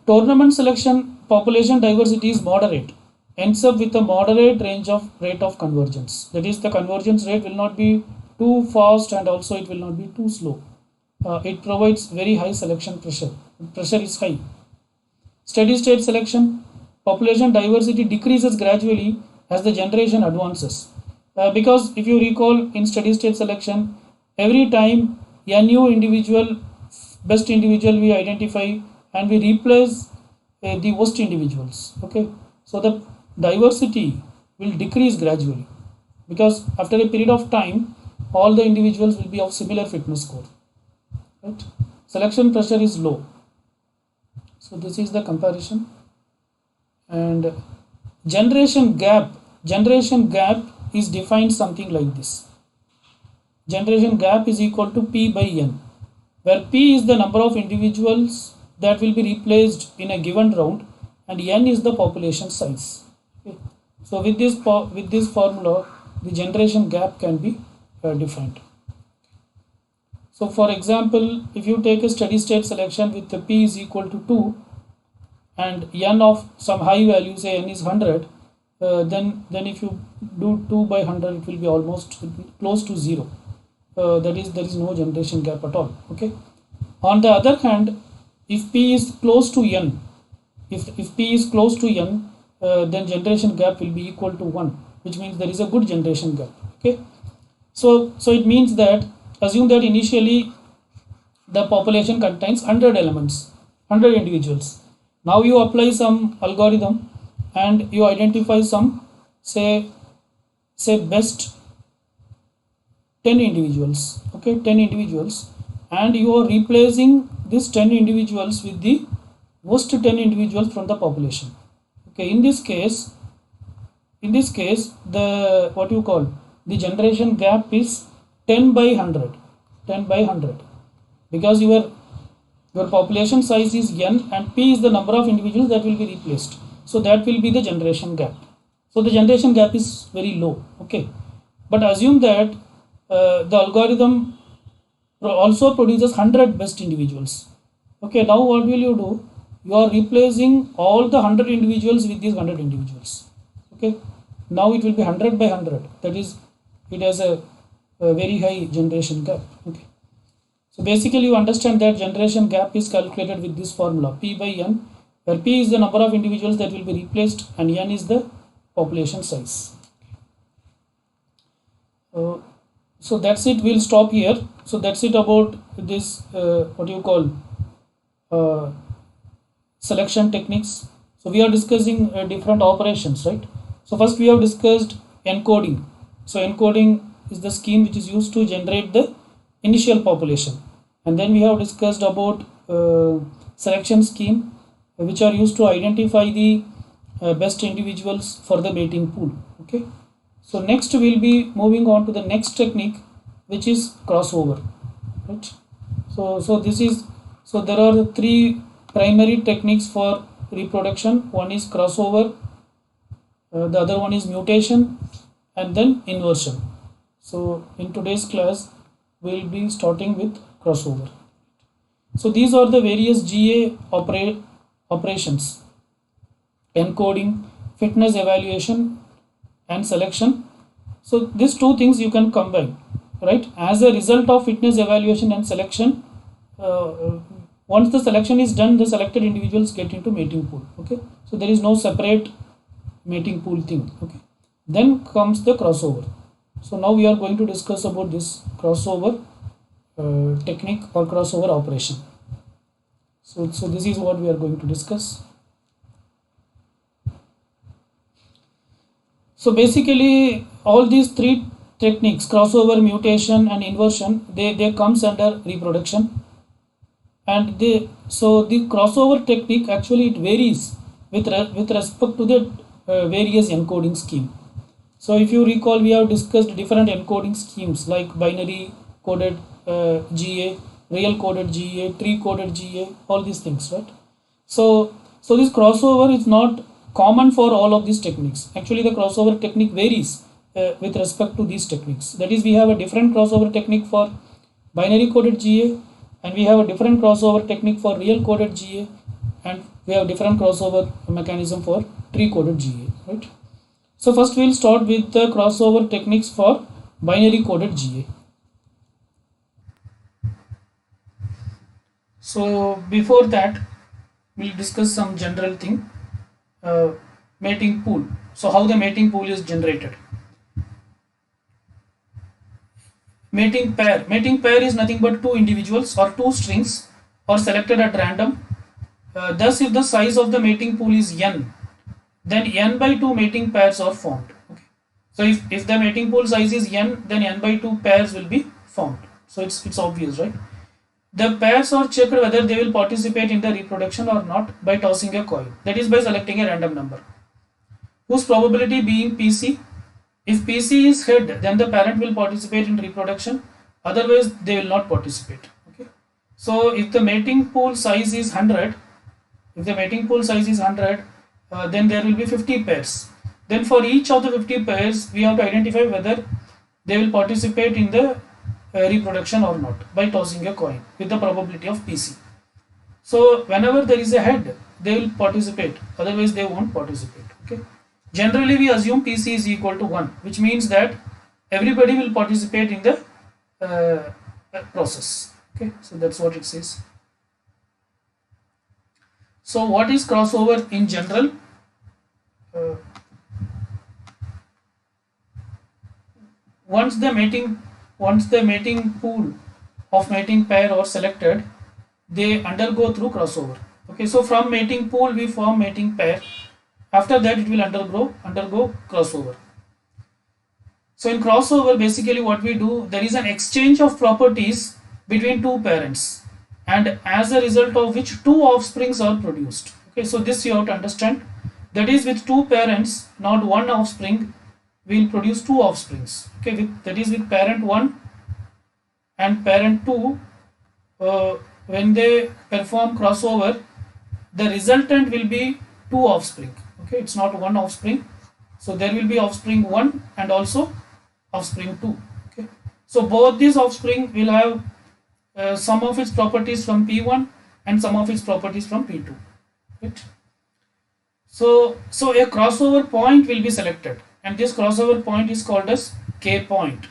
Tournament selection population diversity is moderate, ends up with a moderate range of rate of convergence. That is, the convergence rate will not be too fast and also it will not be too slow. It provides very high selection pressure. Pressure is high. Steady state selection, population diversity decreases gradually as the generation advances. Because if you recall, in steady state selection, every time a new individual, best individual we identify and we replace the worst individuals. Okay, so the diversity will decrease gradually because after a period of time, all the individuals will be of similar fitness score. Right? Selection pressure is low. So this is the comparison. And generation gap is defined something like this. Generation gap is equal to P by N, where P is the number of individuals that will be replaced in a given round and N is the population size. Okay. So with this formula, the generation gap can be defined. So for example, if you take a steady state selection with the P is equal to 2 and N of some high value, say N is 100, then if you do 2 by 100, it will be almost close to 0. That is, there is no generation gap at all. Okay. On the other hand, if P is close to N, if P is close to N, then generation gap will be equal to 1, which means there is a good generation gap. Okay. So it means that, assume that initially the population contains 100 elements, 100 individuals. Now you apply some algorithm and you identify some, say best 10 individuals. Okay, 10 individuals, and you are replacing these 10 individuals with the worst 10 individuals from the population. Okay, in this case the the generation gap is 10 by 100, because your population size is N and P is the number of individuals that will be replaced. So that will be the generation gap. So the generation gap is very low. Okay, but assume that the algorithm also produces 100 best individuals. Okay, now what will you do? You are replacing all the 100 individuals with these 100 individuals. Okay, now it will be 100 by 100. That is, it has a very high generation gap. Okay, so basically you understand that generation gap is calculated with this formula, P by N, where P is the number of individuals that will be replaced and N is the population size. So that's it. We'll stop here. So that's it about this selection techniques. So we are discussing different operations, right? So first we have discussed encoding. So encoding is the scheme which is used to generate the initial population, and then we have discussed about selection scheme, which are used to identify the best individuals for the mating pool. Okay, so next we'll be moving on to the next technique, which is crossover. Right. So there are three primary techniques for reproduction. One is crossover, the other one is mutation, and then inversion. So in today's class we'll be starting with crossover. So these are the various GA operations: encoding, fitness evaluation, and selection. So these two things you can combine, right? As a result of fitness evaluation and selection, once the selection is done, the selected individuals get into mating pool. Okay, so there is no separate mating pool thing. Okay, then comes the crossover. So now we are going to discuss about this crossover technique or crossover operation. So this is what we are going to discuss. So basically all these three techniques, crossover, mutation and inversion, they comes under reproduction. And the crossover technique actually it varies with respect to the various encoding scheme. So if you recall, we have discussed different encoding schemes like binary coded GA, real coded GA, tree coded GA, all these things, right? So this crossover is not common for all of these techniques. Actually the crossover technique varies with respect to these techniques. That is, we have a different crossover technique for binary coded GA, and we have a different crossover technique for real coded GA, and we have different crossover mechanism for tree coded GA, right? So first we'll start with the crossover techniques for binary coded GA. So before that, we'll discuss some general thing, mating pool. So how the mating pool is generated. Mating pair is nothing but two individuals or two strings are selected at random. Thus, if the size of the mating pool is n, then n by 2 mating pairs are formed. Okay. So if the mating pool size is n, then n by 2 pairs will be formed. So it's obvious, right? The pairs are checked whether they will participate in the reproduction or not by tossing a coin. That is by selecting a random number, whose probability being PC. If PC is head, then the parent will participate in reproduction. Otherwise, they will not participate. Okay. So if the mating pool size is 100, then there will be 50 pairs. Then for each of the 50 pairs, we have to identify whether they will participate in the reproduction or not by tossing a coin with the probability of PC. So whenever there is a head, they will participate. Otherwise, they won't participate. Okay. Generally, we assume PC is equal to 1, which means that everybody will participate in the process. Okay, so that's what it says. So what is crossover in general? Once the mating pool of mating pair are selected, they undergo through crossover. Okay, so from mating pool we form mating pair. After that, it will undergo crossover. So in crossover, basically what we do, there is an exchange of properties between two parents, and as a result of which two offsprings are produced. Okay, so this you have to understand. That is, with two parents, not one offspring, we will produce two offsprings. Okay, that is with parent 1 and parent 2. When they perform crossover, the resultant will be two offspring. Okay, it's not one offspring. So there will be offspring 1 and also offspring 2. Okay, so both these offspring will have some of its properties from P1 and some of its properties from P2. Right? So a crossover point will be selected, and this crossover point is called as K point.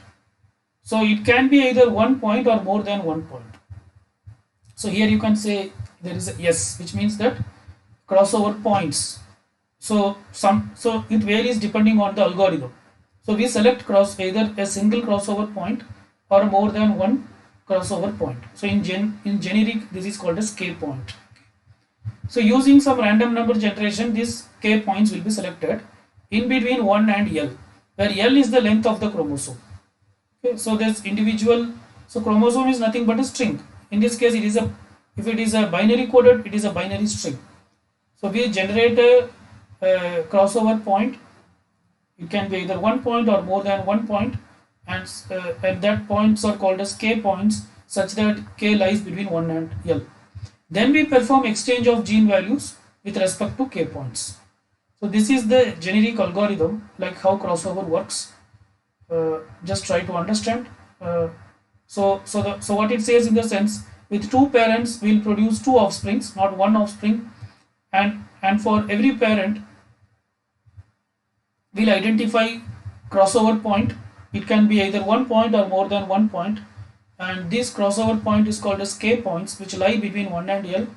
So it can be either 1 point or more than 1 point. So here you can say there is a S, which means that crossover points. So it varies depending on the algorithm. So we select either a single crossover point or more than one crossover point. So in generic, this is called as K point. So using some random number generation, these K points will be selected in between 1 and L, where L is the length of the chromosome. Okay, so this individual, so chromosome is nothing but a string. In this case, if it is a binary coded, it is a binary string. So we generate a crossover point. It can be either 1 point or more than 1 point, and that points are called as K points, such that K lies between 1 and L. Then we perform exchange of gene values with respect to K points. So this is the generic algorithm, like how crossover works. Just try to understand. So what it says in the sense, with two parents we will produce two offsprings, not one offspring, and for every parent we'll identify crossover point. It can be either 1 point or more than 1 point, and this crossover point is called as K points, which lie between 1 and L.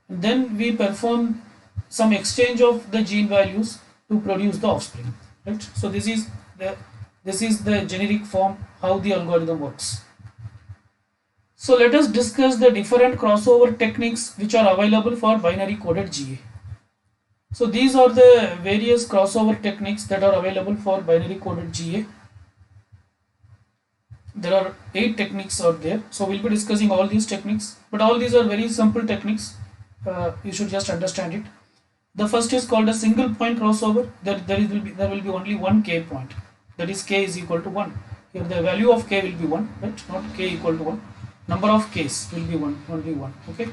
And then we perform some exchange of the gene values to produce the offspring. Right? So this is the generic form how the algorithm works. So let us discuss the different crossover techniques which are available for binary coded GA. So these are the various crossover techniques that are available for binary coded GA. There are 8 techniques out there. So we'll be discussing all these techniques, but all these are very simple techniques. You should just understand it. The first is called a single point crossover. There will be only one K point. That is, K is equal to 1. Here the value of K will be 1, right? Not K equal to 1. Number of K's will be only 1. Okay.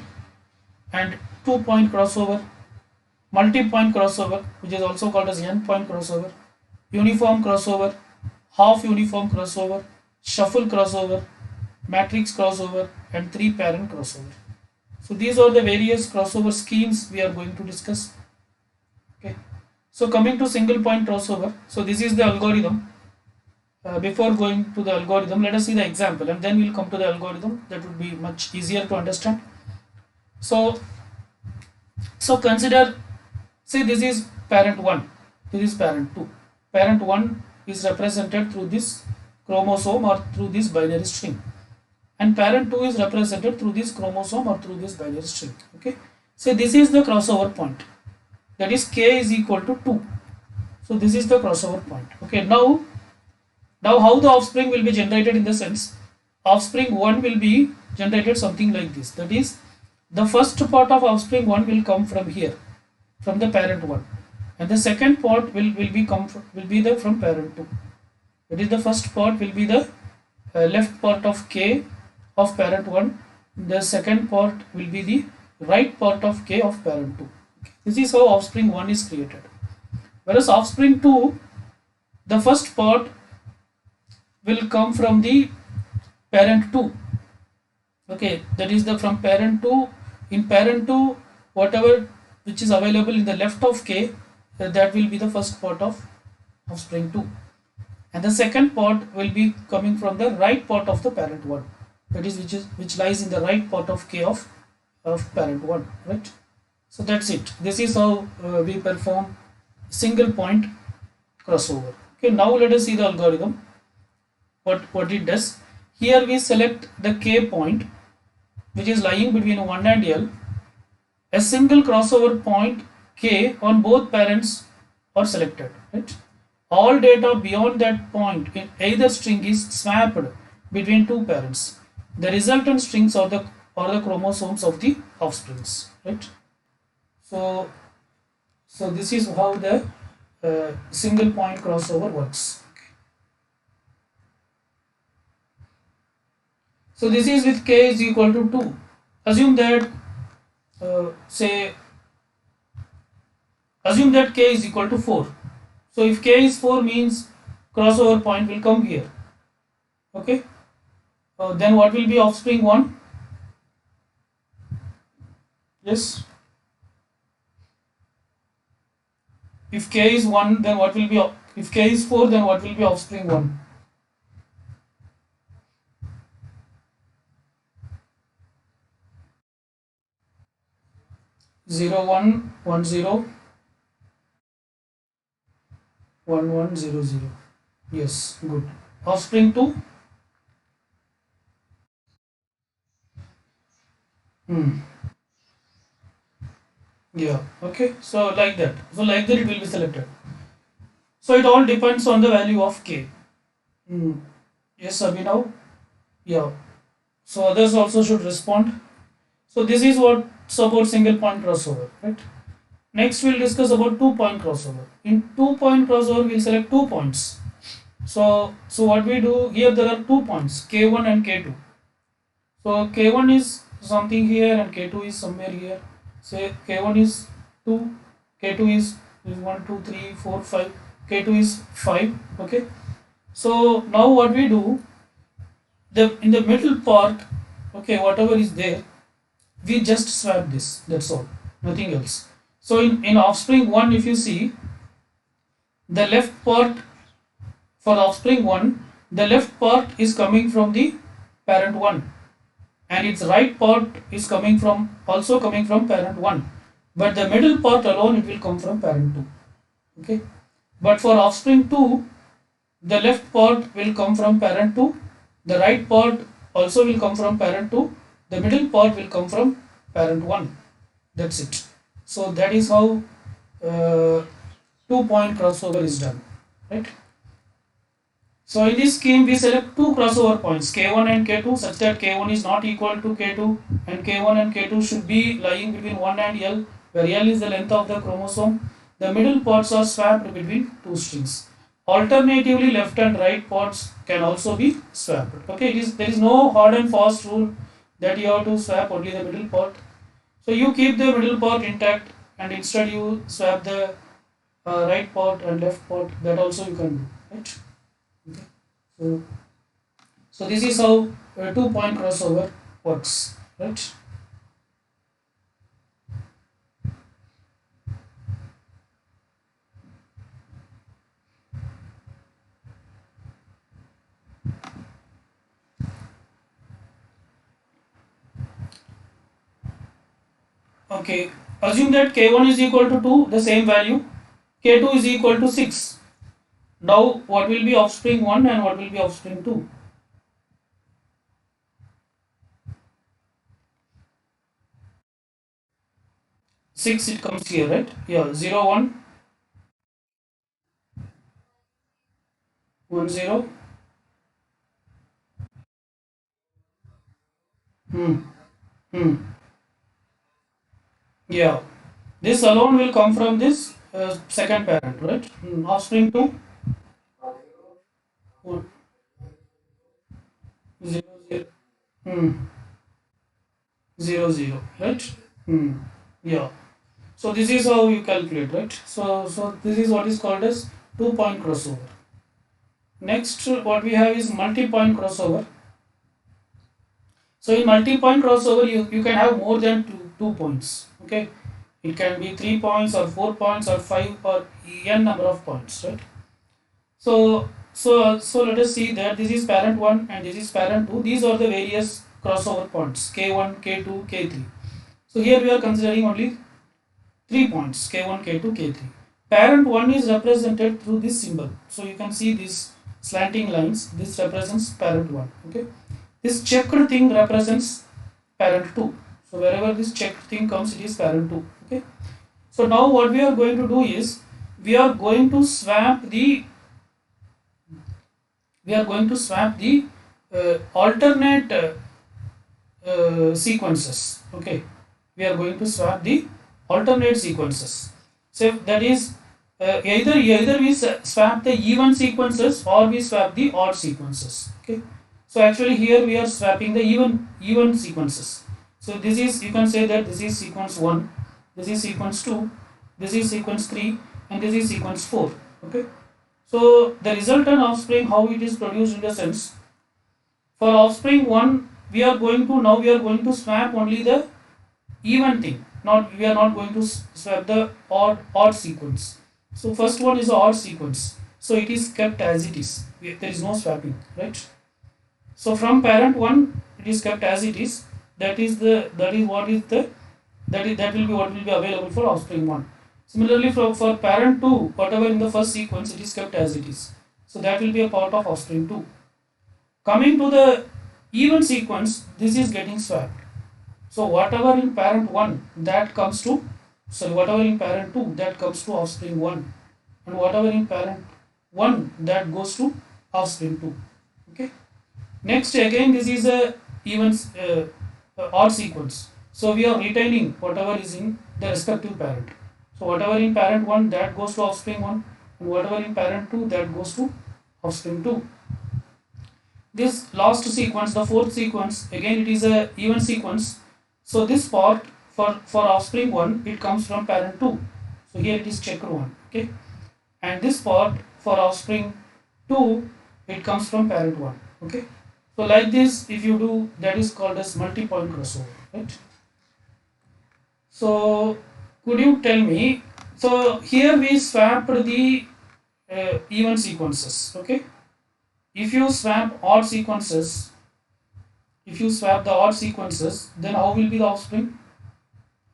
And 2-point crossover, multi-point crossover, which is also called as n-point crossover, uniform crossover, half uniform crossover, shuffle crossover, matrix crossover, and 3-parent crossover. So these are the various crossover schemes we are going to discuss. Okay. So coming to single point crossover, so this is the algorithm. Before going to the algorithm, let us see the example and then we'll come to the algorithm. That would be much easier to understand. So, consider, say this is parent 1, this is parent 2. Parent 1 is represented through this chromosome or through this binary string, and parent 2 is represented through this chromosome or through this binary string. Okay, so this is the crossover point, that is k is equal to 2. So this is the crossover point. Okay, now how the offspring will be generated, in the sense offspring 1 will be generated something like this, that is the first part of offspring 1 will come from here, from the parent 1, and the second part will be the from parent 2. That is, the first part will be the left part of k of parent 1, the second part will be the right part of k of parent 2. This is how offspring 1 is created. Whereas offspring 2, the first part will come from the parent 2. Okay, that is the from parent 2. In parent 2, whatever which is available in the left of k, that will be the first part of offspring 2, and the second part will be coming from the right part of the parent 1, that is which lies in the right part of k of parent 1, right? So that's it. This is how we perform single point crossover. Okay, now let us see the algorithm, what it does. Here we select the k point which is lying between 1 and L. A single crossover point k on both parents are selected, right? All data beyond that point in either string is swapped between two parents. The resultant strings are the chromosomes of the offsprings, right? So this is how the single point crossover works. So this is with k is equal to 2. Assume that assume that k is equal to 4. So if k is 4 means crossover point will come here. Okay. Then what will be offspring 1? Yes. If k is 1, then what will be, if k is 4, then what will be offspring 1? 0 1 1 0 1 1 0 0. Yes, good. Offspring 2? Yeah, okay. So like that. So like that it will be selected. So it all depends on the value of k. Yes, Abhinav? Yeah. So others also should respond. So this is what support single point crossover, right? Next we'll discuss about 2-point crossover. In 2-point crossover we'll select 2 points. So what we do here, there are 2 points, k1 and k2. So k1 is something here and k2 is somewhere here. Say k1 is 2, k2 is 1 2 3 4 5, k2 is 5. Okay, so now what we do, in the middle part, okay, whatever is there, we just swap this, that's all, nothing else. So in offspring 1, if you see, the left part for offspring 1, the left part is coming from the parent 1, and its right part is also coming from parent 1, but the middle part alone, it will come from parent 2. Okay, but for offspring 2, the left part will come from parent 2, the right part also will come from parent 2, the middle part will come from parent 1. That's it. So that is how 2-point crossover is done, right? So in this scheme we select 2 crossover points, k1 and k2, such that k1 is not equal to k2, and k1 and k2 should be lying between 1 and L, where L is the length of the chromosome. The middle parts are swapped between 2 strings. Alternatively, left and right parts can also be swapped. Okay, there is no hard and fast rule that you have to swap only the middle part. So you keep the middle part intact, and instead you swap the right part and left part. That also you can do, right? Okay. So, so this is how a two-point crossover works, right? Okay, assume that k1 is equal to 2, the same value, k2 is equal to 6. Now, what will be offspring 1 and what will be offspring 2? 6 it comes here, right? Yeah, 0, 1, 1, 0. Hmm. Hmm. Yeah. This alone will come from this second parent, right? Offspring 2, 1, 0, 0. Hmm. 0, 0, right? Hmm. Yeah. So this is how you calculate, right? So this is what is called as two-point crossover. Next, what we have is multi-point crossover. So in multi-point crossover, you can have more than two points. Okay, it can be 3 points or 4 points or five or n number of points, right? So let us see that this is parent one and this is parent two. These are the various crossover points k1, k2, k3. So here we are considering only 3 points k1, k2, k3. Parent one is represented through this symbol. So you can see these slanting lines. This represents parent one. Okay, this checked thing represents parent 2. So wherever this checked thing comes, it is parent 2. Okay. So now what we are going to do is we are going to swap the alternate sequences. Okay, we are going to swap the alternate sequences. So that is either we swap the even sequences or we swap the odd sequences. Okay, so actually here we are swapping the even sequences. So this is, you can say that this is sequence 1, this is sequence 2, this is sequence 3, and this is sequence 4. Okay, so the resultant offspring, how it is produced in the sense, for offspring 1 we are going to swap only the even thing, not we are not going to swap the odd sequence. So first one is the odd sequence, so it is kept as it is. There is no swapping, right? So from parent 1 it is kept as it is. That is what is the that will be what will be available for offspring 1. Similarly for parent 2, whatever in the first sequence, it is kept as it is, so that will be a part of offspring 2. Coming to the even sequence, this is getting swapped. So whatever in parent 1 that comes to, sorry, whatever in parent 2 that comes to offspring 1, and whatever in parent 1 that goes to offspring 2. Okay. Next, again this is a even odd sequence. So we are retaining whatever is in the respective parent. So whatever in parent 1 that goes to offspring 1, and whatever in parent 2 that goes to offspring 2. This last sequence, the fourth sequence, again it is a even sequence. So this part for offspring 1 it comes from parent 2. So here it is checker 1. Okay, and this part for offspring 2 it comes from parent 1. Okay, so like this if you do, that is called as multi-point crossover, right? So could you tell me, so here we swapped the even sequences. Okay, if you swap odd sequences, if you swap the odd sequences, then how will be the offspring?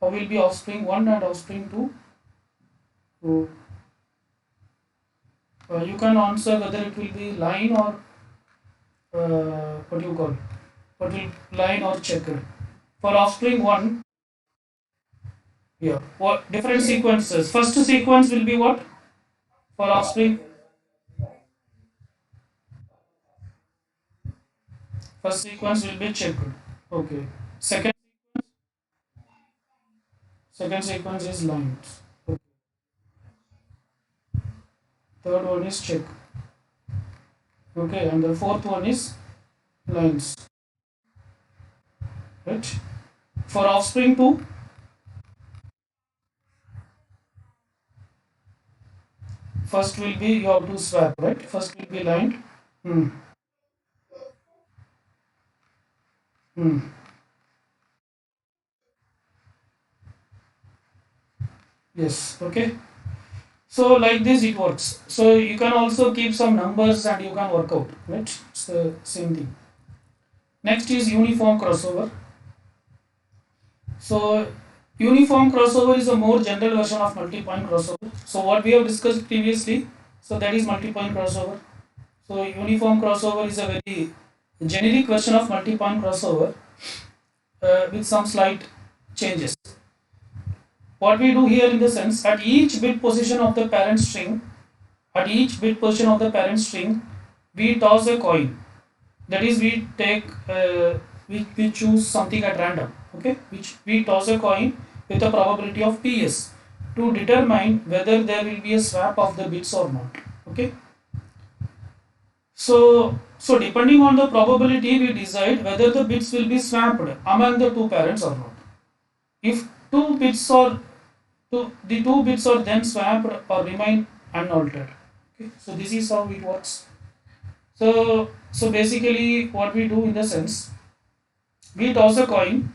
How will be offspring 1 and offspring 2? So, you can answer whether it will be line or what do you call? What will line or checker? For offspring 1, yeah. What different sequences? First sequence will be what? For offspring, first sequence will be checked. Okay. Second second sequence is lines. Okay. Third one is check. Okay, and the fourth one is lines. Right? For offspring 2, first will be you have to swap, right? First will be line, Hmm. Hmm. Yes. Okay. So like this it works. So you can also keep some numbers and you can work out. Right. It's the same thing. Next is uniform crossover. So uniform crossover is a more general version of multi-point crossover. So what we have discussed previously, so that is multi-point crossover. So uniform crossover is a very generic version of multi-point crossover with some slight changes. What we do here in the sense, at each bit position of the parent string, we toss a coin. That is, we take, we choose something at random. Okay, which we toss a coin with a probability of PS to determine whether there will be a swap of the bits or not. Okay, so depending on the probability, we decide whether the bits will be swapped among the two parents or not. If the two bits are then swapped or remain unaltered. Okay, so this is how it works. So basically, what we do in the sense, we toss a coin.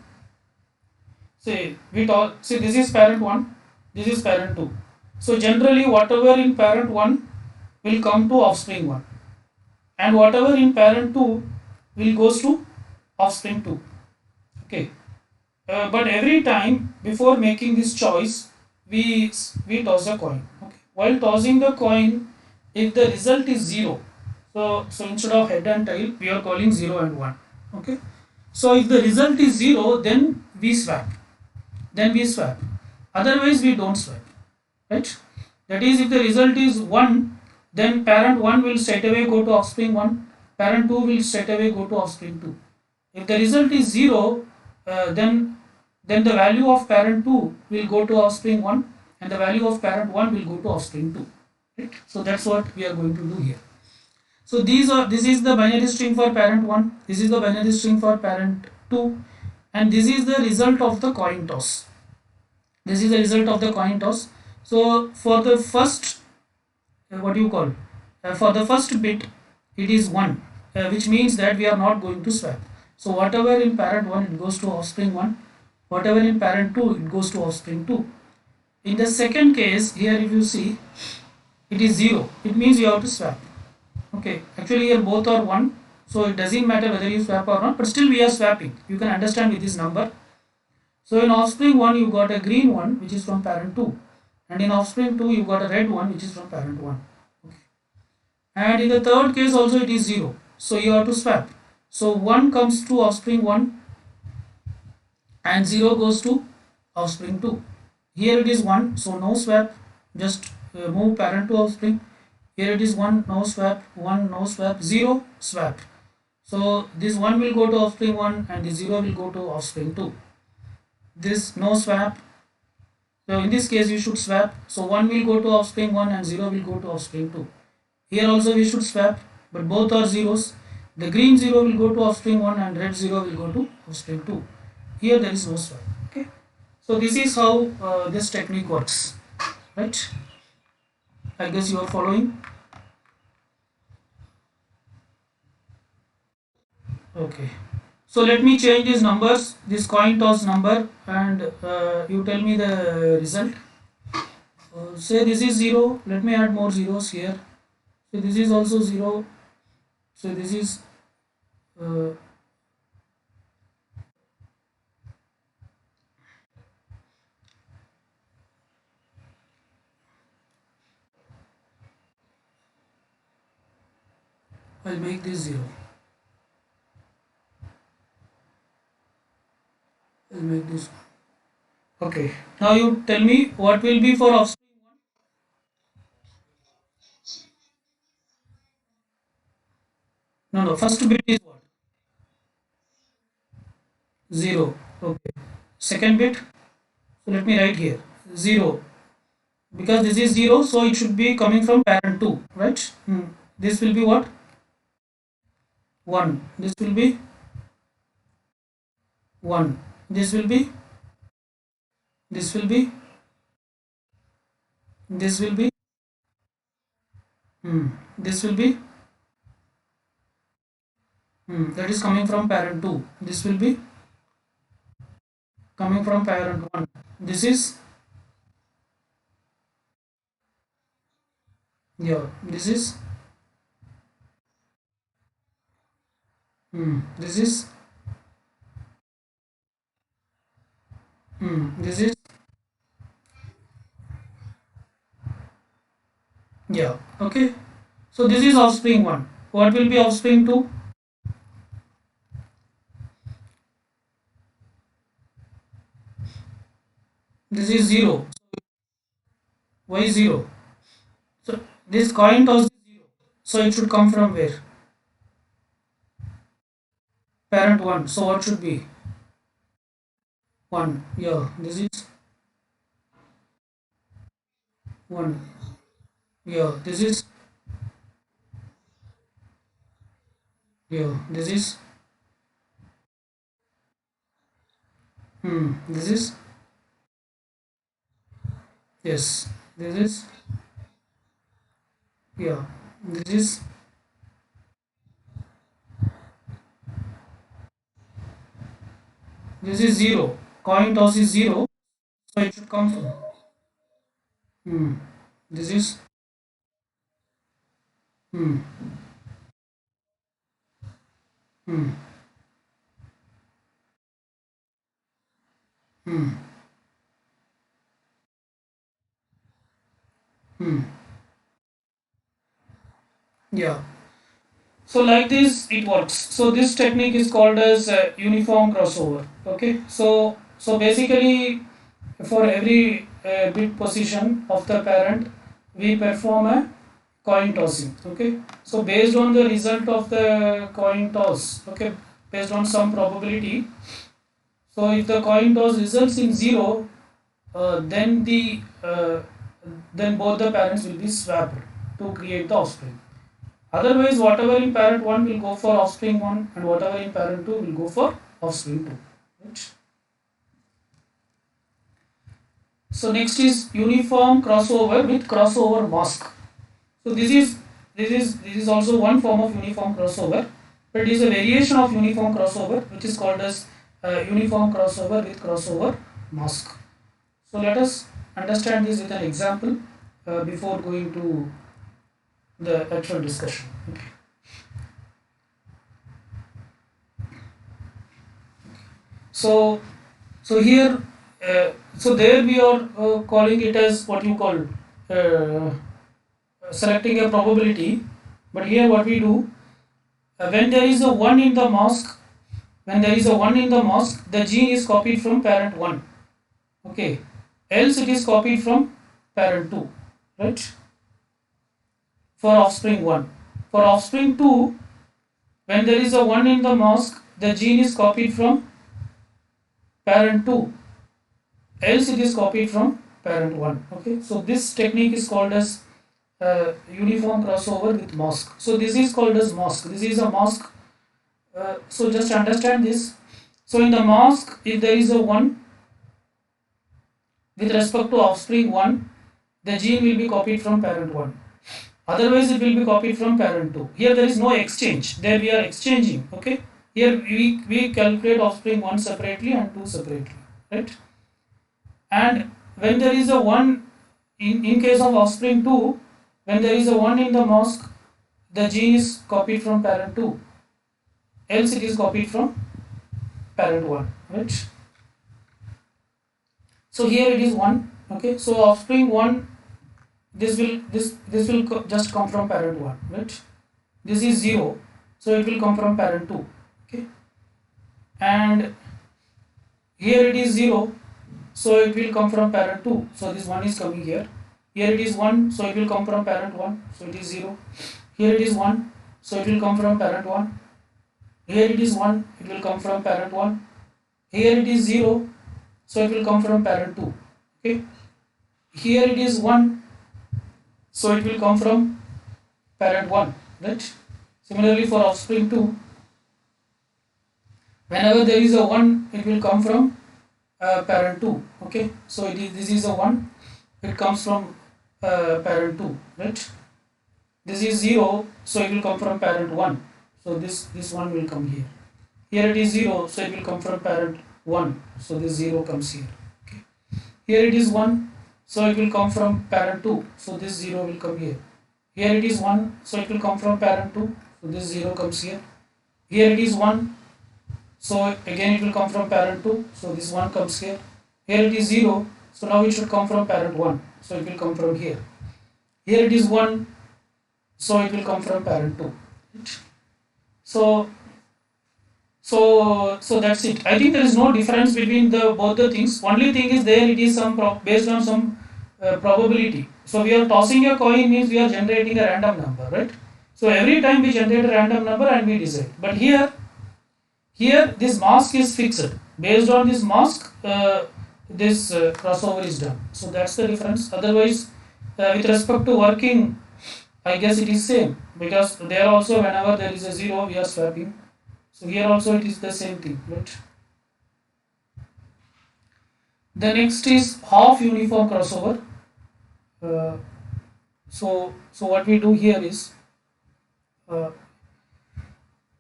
See this is parent one, this is parent two. So generally, whatever in parent one will come to offspring one, and whatever in parent two will goes to offspring two. Okay, but every time before making this choice, we toss a coin. Okay, while tossing the coin, if the result is zero, so instead of head and tail, we are calling 0 and 1. Okay, so if the result is 0, then we swap. Otherwise, we don't swap. Right? That is, if the result is 1, then parent 1 will straight away go to offspring 1, parent 2 will straight away go to offspring 2. If the result is 0, then the value of parent 2 will go to offspring 1 and the value of parent 1 will go to offspring 2. Right? So that's what we are going to do here. So this is the binary string for parent 1, this is the binary string for parent 2, and this is the result of the coin toss. This is the result of the coin toss. So for the first, what do you call? For the first bit, it is 1, which means that we are not going to swap. So whatever in parent 1, it goes to offspring 1. Whatever in parent 2, it goes to offspring 2. In the second case, here if you see, it is 0. It means you have to swap. Okay, actually here both are 1. So it doesn't matter whether you swap or not, but still we are swapping. You can understand with this number. So in offspring 1, you got a green one, which is from parent 2. And in offspring 2, you got a red one, which is from parent 1. Okay. And in the third case also it is 0. So you have to swap. So 1 comes to offspring 1 and 0 goes to offspring 2. Here it is 1, so no swap, just move parent to offspring. Here it is 1, no swap, 1, no swap, 0, swap. So this 1 will go to offspring 1 and this 0 will go to offspring 2. This no swap. So in this case you should swap. So 1 will go to offspring 1 and 0 will go to offspring 2. Here also we should swap, but both are zeros. The green 0 will go to offspring 1 and red 0 will go to offspring 2. Here there is no swap. Okay. So this is how this technique works. Right? I guess you are following. Okay. So let me change these numbers, this coin toss number, and you tell me the result. Say this is 0. Let me add more zeros here. So this is also 0. So this is uh, I'll make this 0. I'll make this 1. Okay. Now you tell me what will be for offspring 1. No, no. First bit is what? 0. Okay. Second bit. So let me write here 0. Because this is 0, so it should be coming from parent 2, right? This will be what? 1. This will be 1. This will be, this will be, this will be, this will be, that is coming from parent 2. This will be coming from parent 1. This is, yeah, this is, this is, this is, yeah, okay. So this is offspring 1. What will be offspring 2? This is 0. Why 0? So this coin toss is 0. So it should come from where? Parent 1. So what should be? 1. Yeah, this is 1. Yeah, this is, yeah, this is, this is, yes, this is, yeah, this is, this is 0. Coin toss is 0. So it should come from, this is, hmm, hmm, hmm, hmm. Yeah. So like this it works. So this technique is called as uniform crossover. Okay. So basically for every bit position of the parent we perform a coin tossing. Okay. So based on the result of the coin toss, okay, based on some probability. So if the coin toss results in 0, then then both the parents will be swapped to create the offspring. Otherwise, whatever in parent 1 will go for offspring 1 and whatever in parent 2 will go for offspring 2. Right? So next is uniform crossover with crossover mask. So this is also one form of uniform crossover, but it is a variation of uniform crossover which is called as uniform crossover with crossover mask. So let us understand this with an example before going to the actual discussion. Okay. So here, so there we are calling it as what you call uh, selecting a probability. But here what we do, when there is a 1 in the mask, when there is a 1 in the mask, the gene is copied from parent 1. Okay. Else it is copied from parent 2. Right? For offspring 1. For offspring 2, when there is a 1 in the mask, the gene is copied from parent 2. Else it is copied from parent 1. Okay. So this technique is called as uniform crossover with mask. So this is called as mask. This is a mask. So just understand this. So in the mask, if there is a 1 with respect to offspring 1, the gene will be copied from parent 1. Otherwise, it will be copied from parent 2. Here there is no exchange. There we are exchanging. Okay. Here we calculate offspring 1 separately and 2 separately. Right. And when there is a 1 in case of offspring 2, when there is a 1 in the mask, the gene is copied from parent 2, else it is copied from parent 1, right? So here it is 1. Okay, so offspring 1, this will just come from parent 1, right? This is 0, so it will come from parent 2. Okay, and here it is 0, so it will come from parent 2. So this 1 is coming here. Here it is 1, so it will come from parent 1, so it is 0. Here it is 1, so it will come from parent 1. Here it is 1, it will come from parent 1. Here it is 0, so it will come from parent 2. Okay. Here it is 1, so it will come from parent 1. Right. Similarly for offspring 2, whenever there is a 1, it will come from parent 2. Okay. So this is a 1, it comes from parent 2. Right. This is 0, so it will come from parent 1. so this one will come here. Here it is 0, so it will come from parent 1, so this 0 comes here. Okay. Here it is 1, so it will come from parent 2, so this 0 will come here. Here it is 1, so it will come from parent 2, so this 0 comes here. Here it is 1, so again it will come from parent 2, so this 1 comes here. Here it is 0, so now it should come from parent 1, so it will come from here. Here it is 1, so it will come from parent 2. So that's it. I think there is no difference between the both the things. Only thing is there it is some based on some probability. So we are tossing a coin means we are generating a random number, right? So every time we generate a random number and we decide. But here this mask is fixed. Based on this mask, this crossover is done. So that's the difference. Otherwise, with respect to working, I guess it is same, because there also whenever there is a 0 we are swapping. So here also it is the same thing, right? The next is half uniform crossover. So what we do here is,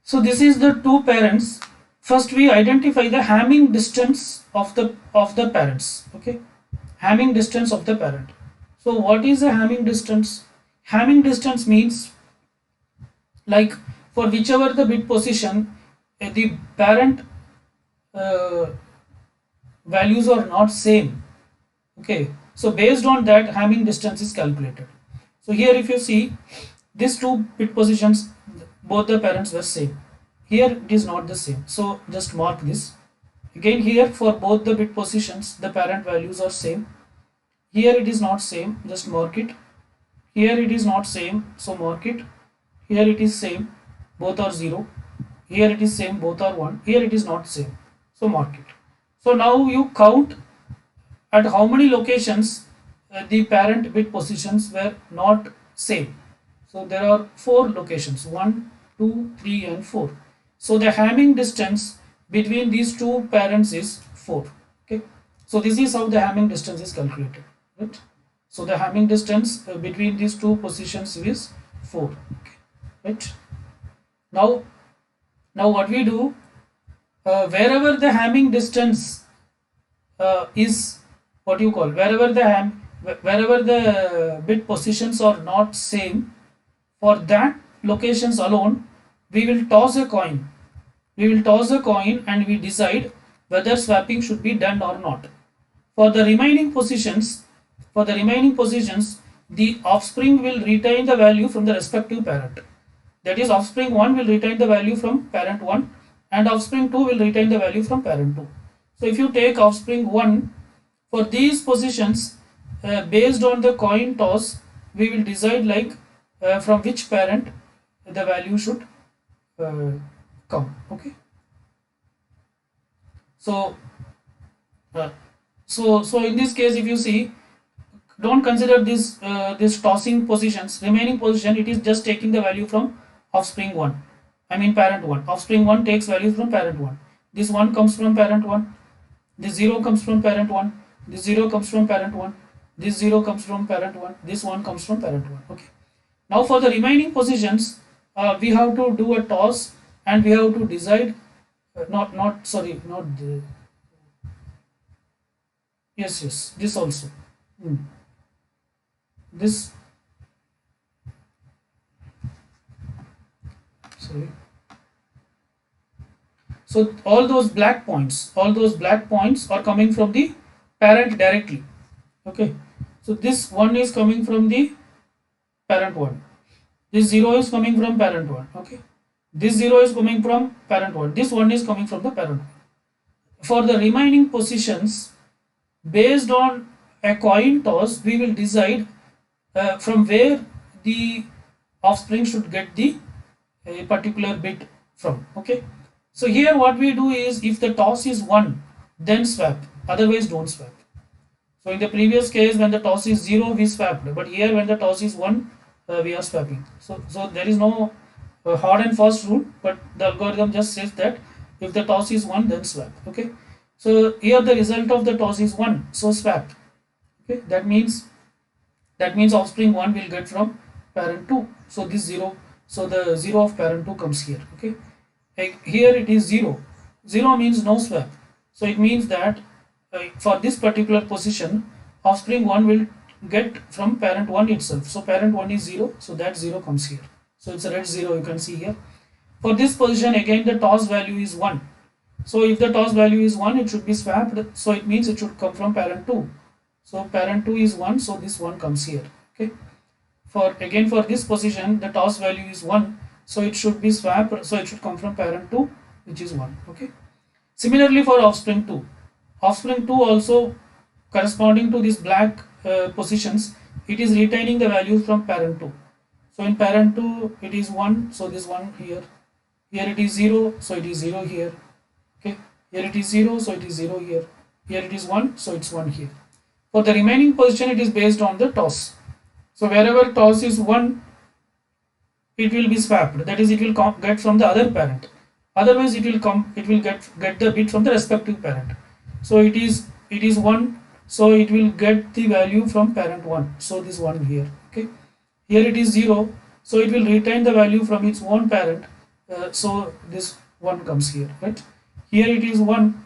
so this is the two parents. First we identify the Hamming distance of the parents. Okay, Hamming distance of the parent. So what is a Hamming distance? Hamming distance means, like, for whichever the bit position the parent values are not same. Okay, so based on that Hamming distance is calculated. So here if you see these two bit positions, both the parents were same. Here it is not the same, so just mark this. Again here for both the bit positions the parent values are same. Here it is not same, just mark it. Here it is not same, so mark it. Here it is same, both are 0. Here it is same, both are 1. Here it is not same, so mark it. So now you count at how many locations the parent bit positions were not same. So there are 4 locations, 1, 2, 3 and 4. So the Hamming distance between these two parents is 4. Okay, so this is how the Hamming distance is calculated, right? So the Hamming distance between these two positions is 4. Okay, right? Now what we do, wherever the Hamming distance is what you call, wherever the bit positions are not same, for that locations alone we will toss a coin. We will toss a coin and we decide whether swapping should be done or not. For the remaining positions, the offspring will retain the value from the respective parent. That is, offspring 1 will retain the value from parent 1 and offspring 2 will retain the value from parent 2. So if you take offspring 1, for these positions, based on the coin toss, we will decide like from which parent the value should come. Okay. So in this case, if you see, don't consider this tossing positions. Remaining position, it is just taking the value from offspring 1. I mean parent 1. Offspring 1 takes values from parent 1. This 1 comes from parent 1. This 0 comes from parent 1. This 0 comes from parent 1. This 0 comes from parent 1. This 1 comes from parent 1. Okay. Now for the remaining positions, we have to do a toss and we have to decide. Yes, this also. This. Sorry. So all those black points are coming from the parent directly. Okay. So this 1 is coming from the parent 1. This 0 is coming from parent 1. Okay. This 0 is coming from parent 1. This 1 is coming from the parent 1. For the remaining positions, based on a coin toss, we will decide from where the offspring should get the particular bit from. Okay. So here what we do is, if the toss is 1, then swap, otherwise don't swap. So in the previous case, when the toss is 0, we swapped, but here when the toss is 1, we are swapping. So there is no hard and fast rule, but the algorithm just says that if the toss is 1, then swap. Okay. So here the result of the toss is 1, so swap. Okay. That means offspring 1 will get from parent 2. So this 0 so the 0 of parent 2 comes here. Okay, like here it is 0. 0 means no swap, so it means that for this particular position offspring 1 will get from parent 1 itself. So parent 1 is 0, so that 0 comes here, so it's a red 0 you can see here. For this position again the toss value is 1, so if the toss value is 1 it should be swapped, so it means it should come from parent 2. So parent 2 is 1, so this 1 comes here. Okay, for this position the toss value is 1, so it should be swapped, so it should come from parent 2 which is 1. Okay, similarly for offspring 2, offspring 2 also corresponding to these black positions, it is retaining the values from parent 2. So in parent 2 it is 1, so this 1 here, here it is 0, so it is 0 here. Okay, here it is 0, so it is 0 here, here it is 1, so it's 1 here. For the remaining position it is based on the toss, so wherever toss is 1 it will be swapped, that is it will get from the other parent, otherwise it will get the bit from the respective parent. So it is 1, so it will get the value from parent 1, so this 1 here. Okay, here it is 0, so it will retain the value from its own parent, so this 1 comes here, right? Here it is 1,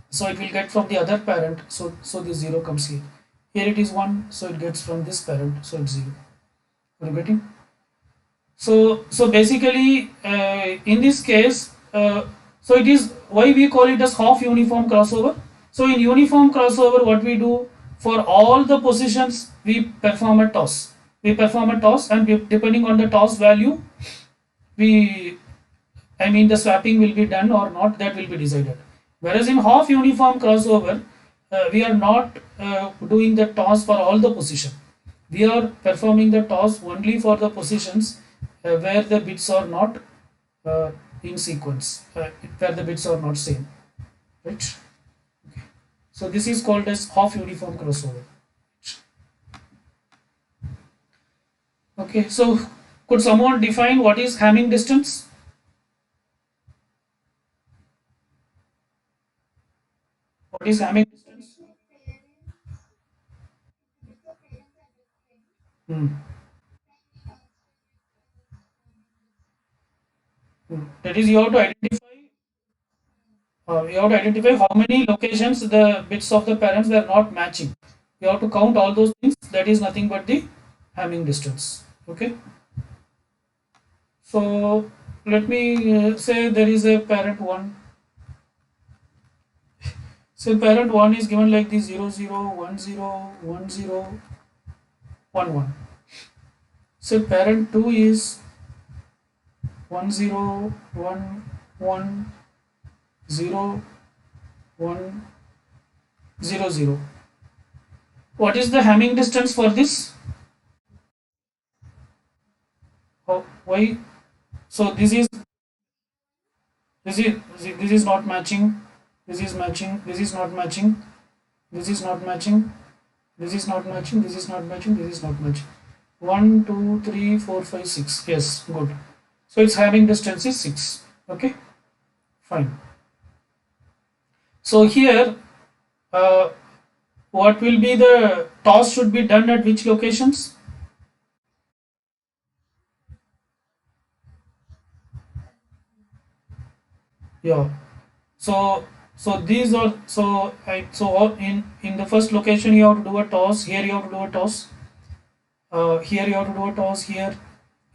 so it will get from the other parent, so this 0 comes here. Here it is 1, so it gets from this parent, so it's 0. Are you getting? So basically in this case so it is why we call it as half uniform crossover. So in uniform crossover what we do, for all the positions we perform a toss, and depending on the toss value we, I mean the swapping will be done or not, that will be decided. Whereas in half uniform crossover we are not doing the toss for all the position, we are performing the toss only for the positions where the bits are not in sequence, where the bits are not same, right? Okay. So this is called as half uniform crossover. Okay, so could someone define what is Hamming distance? What is Hamming distance? Hmm. Hmm. That is, you have to identify how many locations the bits of the parents were not matching. You have to count all those things. That is nothing but the Hamming distance. Okay. So let me say there is a parent 1. So parent 1 is given like this 0 0 1 0 1 0 1 1. So parent 2 is 1 0 1 1 0 1 0 0. What is the Hamming distance for this? Oh, why? So this is not matching. This is matching. This is not matching. This is not matching. This is not matching. This is not matching. This is not matching. 1 2 3 4 5 6. Yes, good. So its Hamming distance is 6. Okay, fine. So here, what will be the toss should be done at which locations? Yeah. So these are, in the first location you have to do a toss. Here you have to do a toss. Here you have to do a toss. Here,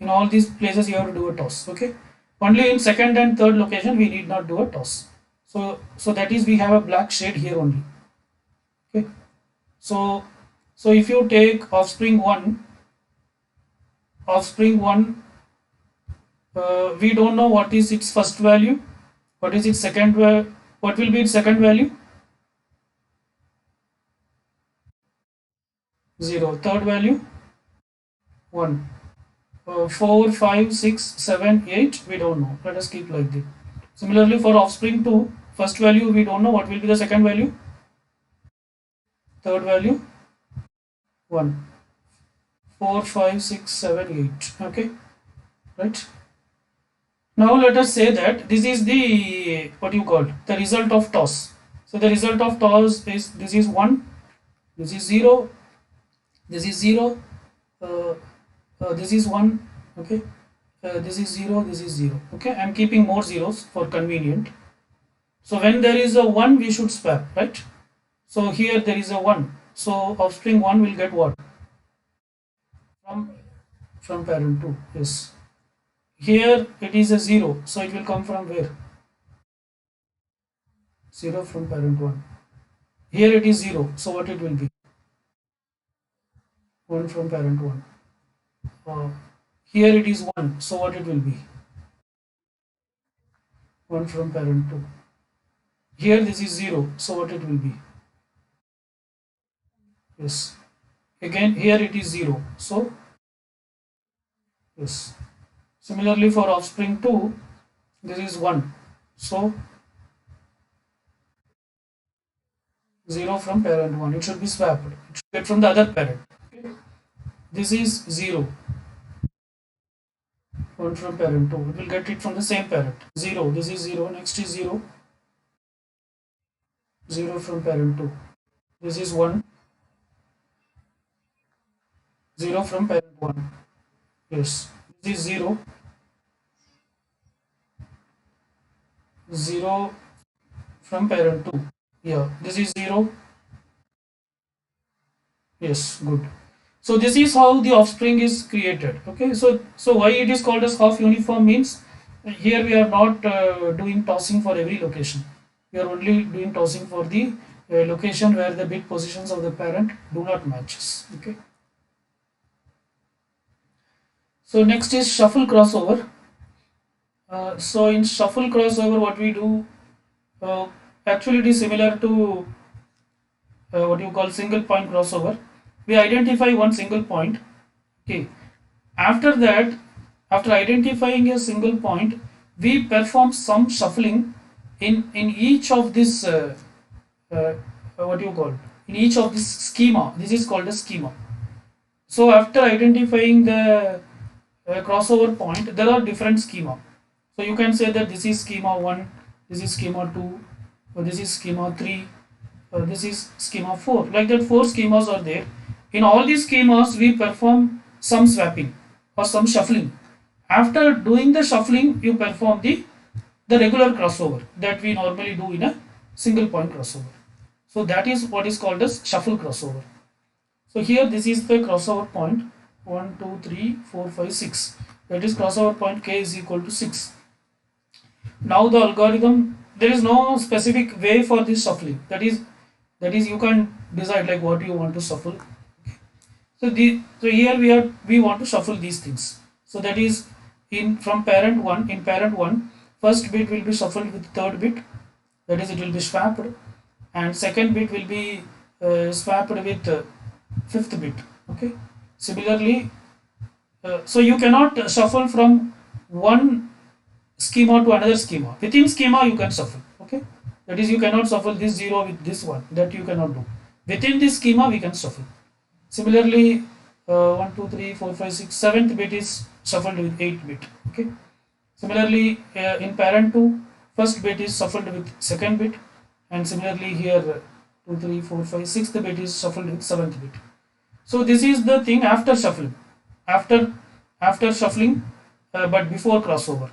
in all these places you have to do a toss. Okay. Only in second and third location we need not do a toss. So that is, we have a black shade here only. Okay. So if you take offspring 1, we don't know what is its first value, what is its second what will be its second value? 0. Third value? 1. 4 5 6 7 8, we don't know, let us keep like this. Similarly for offspring 2, first value we don't know, what will be the second value? Third value? 1. 4 5 6 7 8. Okay, right? Now let us say that this is the, what you call, the result of toss. So the result of toss is, this is 1, this is 0, this is 0, this is 1. Okay, this is 0, this is 0. Okay, I'm keeping more zeros for convenient. So when there is a 1, we should swap, right? So here there is a 1. So offspring 1 will get what? From parent 2. Yes. Here it is a 0. So it will come from where? 0 from parent 1. Here it is 0. So what it will be? 1 from parent 1. Here it is 1. So what it will be? 1 from parent 2. Here this is 0. So what it will be? Yes. Again here it is 0. So yes. Similarly for offspring 2, this is 1. So 0 from parent 1. It should be swapped. It should get from the other parent. Okay. This is 0. 1 from parent 2. It will get it from the same parent. 0. This is 0. Next is 0. 0 from parent 2. This is 1. 0 from parent 1. Yes. This is 0. 0 from parent 2. Yeah. This is 0. Yes. Good. So this is how the offspring is created. Okay. So why it is called as half uniform means here we are not doing tossing for every location. We are only doing tossing for the location where the bit positions of the parent do not matches. Okay. So next is shuffle crossover. So in shuffle crossover, what we do, uh, actually it is similar to what you call single point crossover. We identify one single point. Okay. After that, after identifying a single point, we perform some shuffling in each of this what you call in each of this schema. This is called a schema. So after identifying the crossover point, there are different schema. So you can say that this is schema 1, this is schema 2, or this is schema 3, or this is schema 4. Like that, 4 schemas are there. In all these schemas, we perform some swapping or some shuffling. After doing the shuffling, you perform the regular crossover that we normally do in a single point crossover. So that is what is called as shuffle crossover. So here this is the crossover point 1, 2, 3, 4, 5, 6. That is crossover point k is equal to 6. Now the algorithm, there is no specific way for this shuffling. That is you can decide like what you want to shuffle. So here we want to shuffle these things. So that is from parent 1, in parent 1, first bit will be shuffled with third bit, that is it will be swapped, and second bit will be swapped with fifth bit. Okay. Similarly, so you cannot shuffle from one schema to another schema. Within schema you can shuffle. Okay. That is you cannot shuffle this 0 with this one. That you cannot do. Within this schema we can shuffle. Similarly, 1, 2, 3, 4, 5, 6, 7th bit is shuffled with 8 bit. Okay. Similarly, in parent 2, first bit is shuffled with second bit, and similarly here 2, 3, 4, 5, 6th bit is shuffled with 7th bit. So this is the thing after shuffling, after shuffling, but before crossover.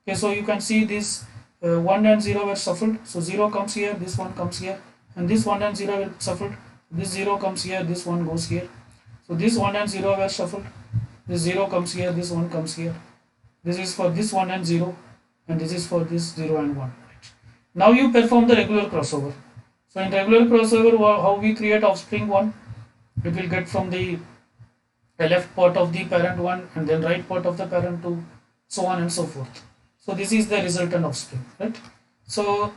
Okay, so you can see this 1 and 0 were shuffled. So 0 comes here, this one comes here, and this 1 and 0 were shuffled. This 0 comes here, this one goes here. So this 1 and 0 were shuffled. This 0 comes here, this one comes here. This is for this 1 and 0, and this is for this 0 and 1. Right. Now you perform the regular crossover. So in regular crossover, how we create offspring 1? It will get from the left part of the parent 1 and then right part of the parent 2, so on and so forth. So this is the resultant offspring, right? So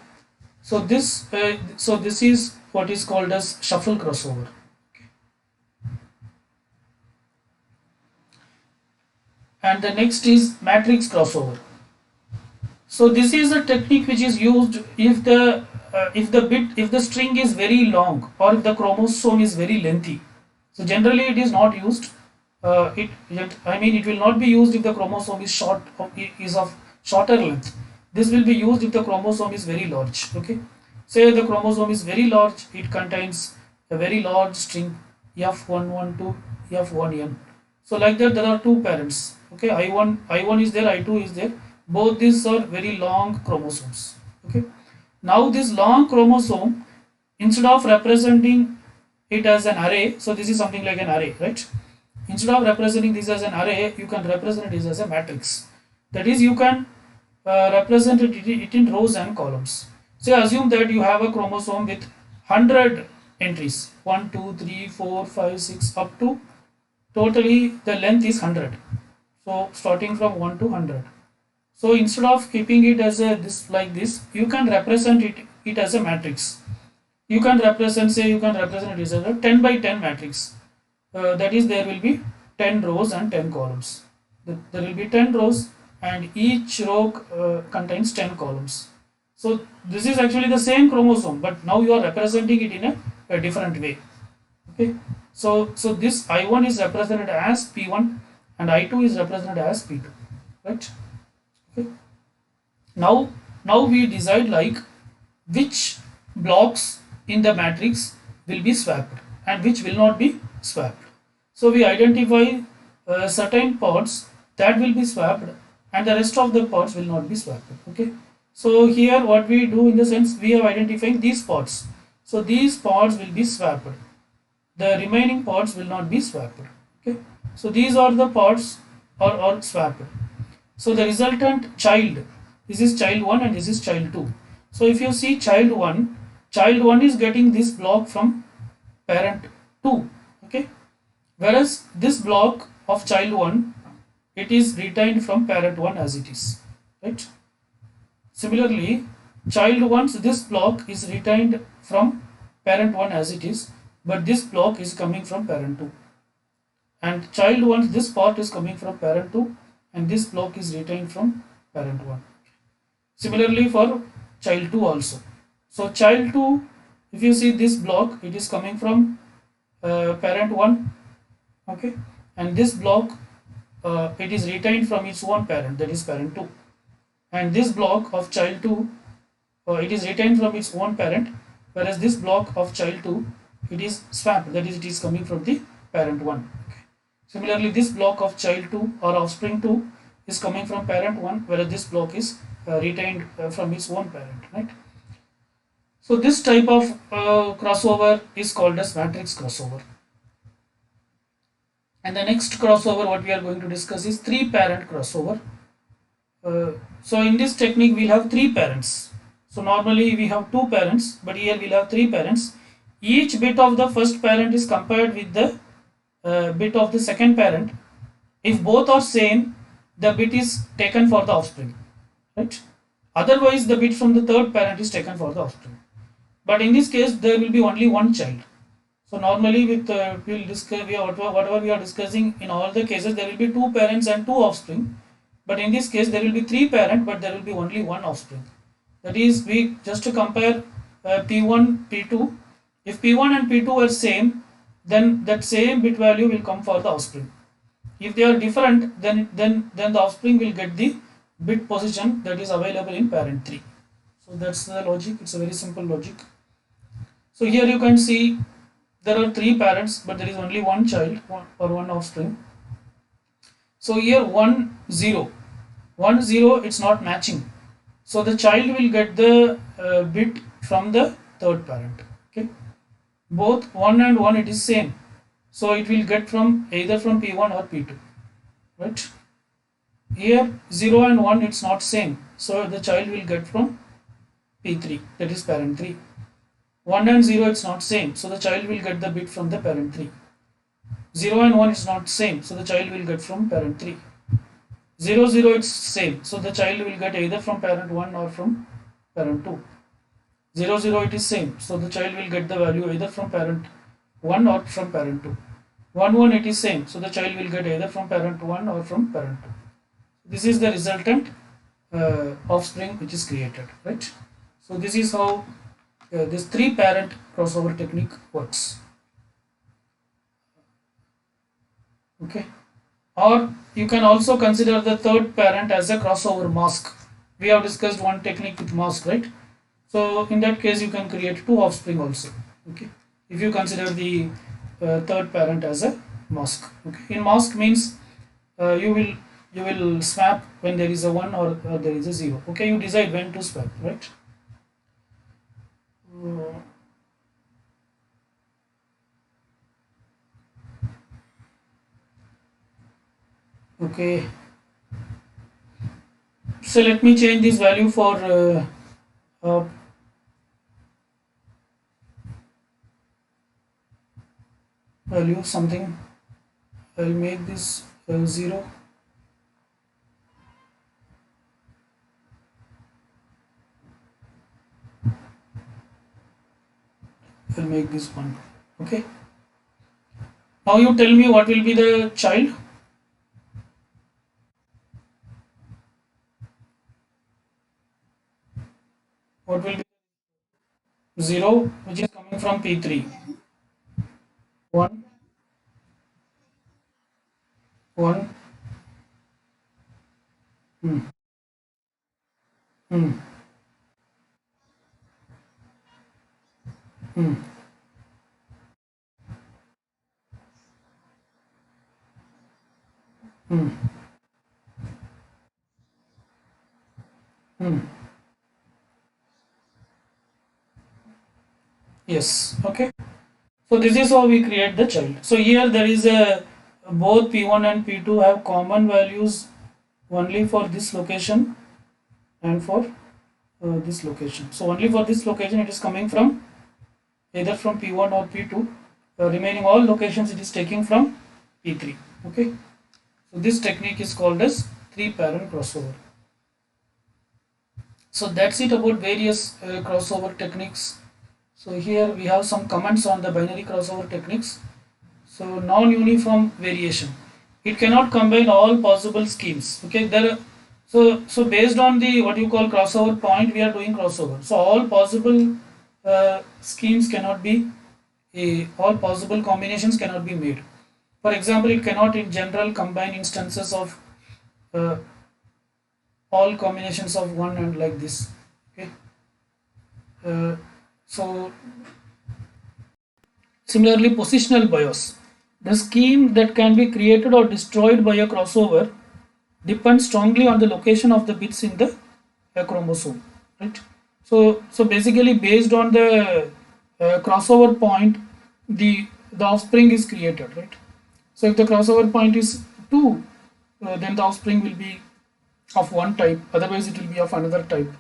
this is what is called as shuffle crossover. And the next is matrix crossover. So this is a technique which is used if the string is very long or if the chromosome is very lengthy. So generally it is not used. It will not be used if the chromosome is of shorter length. This will be used if the chromosome is very large. Okay. Say the chromosome is very large, it contains a very large string F112 F1N. So like that, there are two parents. Okay, I1 is there, I2 is there. Both these are very long chromosomes. Okay. Now this long chromosome, instead of representing it as an array, so this is something like an array, right? Instead of representing this as an array, you can represent it as a matrix. That is, you can represent it in rows and columns. So assume that you have a chromosome with 100 entries, 1, 2, 3, 4, 5, 6, up to totally the length is 100. So starting from 1 to 100. So instead of keeping it as a this like this, you can represent it as a matrix. You can represent, say you can represent it as a 10 by 10 matrix. That is, there will be 10 rows and 10 columns. There will be 10 rows and each row contains 10 columns. So this is actually the same chromosome, but now you are representing it in a different way. Okay. So this I1 is represented as P1 and I2 is represented as P2. Right. Okay. Now we decide like which blocks in the matrix will be swapped and which will not be swapped. So we identify certain parts that will be swapped and the rest of the parts will not be swapped. Okay. So here what we do, in the sense, we have identified these parts. So these parts will be swapped. The remaining parts will not be swapped. Okay. So these are the parts are swapped. So the resultant child, this is child 1 and this is child 2. So if you see child 1 is getting this block from parent 2. Okay. Whereas this block of child 1, it is retained from parent 1 as it is. Right. Similarly, child 1's this block is retained from parent 1 as it is, but this block is coming from parent 2. And child 1's this part is coming from parent 2 and this block is retained from parent 1. Similarly for child 2 also. So child 2, if you see this block, it is coming from parent 1. Okay. And this block, it is retained from its own parent, that is parent 2. And this block of child 2, it is retained from its own parent, whereas this block of child 2, it is swapped, that is, it is coming from the parent 1. Okay. Similarly, this block of child 2 or offspring 2 is coming from parent 1, whereas this block is retained from its own parent, right? So this type of crossover is called as matrix crossover. And the next crossover what we are going to discuss is 3-parent crossover. So in this technique we'll have 3 parents. So normally we have 2 parents, but here we'll have 3 parents. Each bit of the first parent is compared with the bit of the second parent. If both are same, the bit is taken for the offspring, right? Otherwise the bit from the third parent is taken for the offspring. But in this case there will be only one child. So normally with we'll discuss whatever we are discussing, in all the cases there will be 2 parents and 2 offspring. But in this case there will be 3 parent, but there will be only one offspring. That is, we just to compare P1, P2. If P1 and P2 are same, then that same bit value will come for the offspring. If they are different, then the offspring will get the bit position that is available in parent 3. So that's the logic. It's a very simple logic. So here you can see there are 3 parents, but there is only one child or one offspring. So here 1, 0. 1, 0, it's not matching. So the child will get the bit from the third parent. Okay. Both 1 and 1, it is same. So it will get from either from P1 or P2. Right. Here 0 and 1, it's not same. So the child will get from P3, that is parent 3. 1 and 0, it's not same. So the child will get the bit from the parent 3. 0 and 1 is not same. So the child will get from parent 3. 0, 0, it's same. So the child will get either from parent 1 or from parent 2. 0, 0, it is same. So the child will get the value either from parent 1 or from parent 2. 1, 1, it is same. So the child will get either from parent 1 or from parent 2. This is the resultant offspring which is created, right? So this is how this 3-parent crossover technique works. Okay. Or you can also consider the third parent as a crossover mask. We have discussed one technique with mask, right? So in that case you can create 2 offspring also. Okay. If you consider the third parent as a mask. Okay, in mask means you will swap when there is a 1 or there is a 0. Okay, you decide when to swap, right? Uh, okay, so let me change this value for uh, value something. I'll make this 0. I'll make this 1. Okay, now you tell me what will be the child. What will be 0, which is coming from P3. 1, 1, hmm, hmm, hmm, hmm, hmm. Yes, okay. So this is how we create the child. So here there is a both P1 and P2 have common values only for this location and for this location. So only for this location it is coming from either from P1 or P2. Remaining all locations it is taking from P3. Okay. So this technique is called as 3-parent crossover. So that's it about various crossover techniques. So here we have some comments on the binary crossover techniques. So non-uniform variation. It cannot combine all possible schemes. Okay, so based on the what you call crossover point, we are doing crossover. So all possible schemes cannot be all possible combinations cannot be made. For example, it cannot in general combine instances of uh, all combinations of one and like this. Okay, so similarly, positional BIOS. The scheme that can be created or destroyed by a crossover depends strongly on the location of the bits in the chromosome, right? So basically, based on the crossover point, the offspring is created, right? So if the crossover point is 2, then the offspring will be of one type. Otherwise, it will be of another type.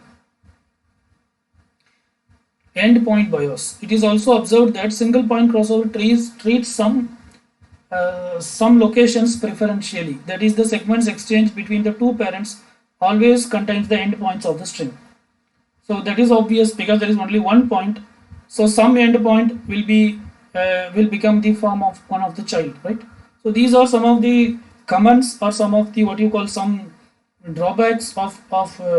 Endpoint BIOS. It is also observed that single point crossover trees treat some locations preferentially. That is, the segments exchanged between the two parents always contains the endpoints of the string. So that is obvious because there is only one point. So some endpoint will become the form of one of the child, right? So these are some of the comments or some of the what you call some drawbacks of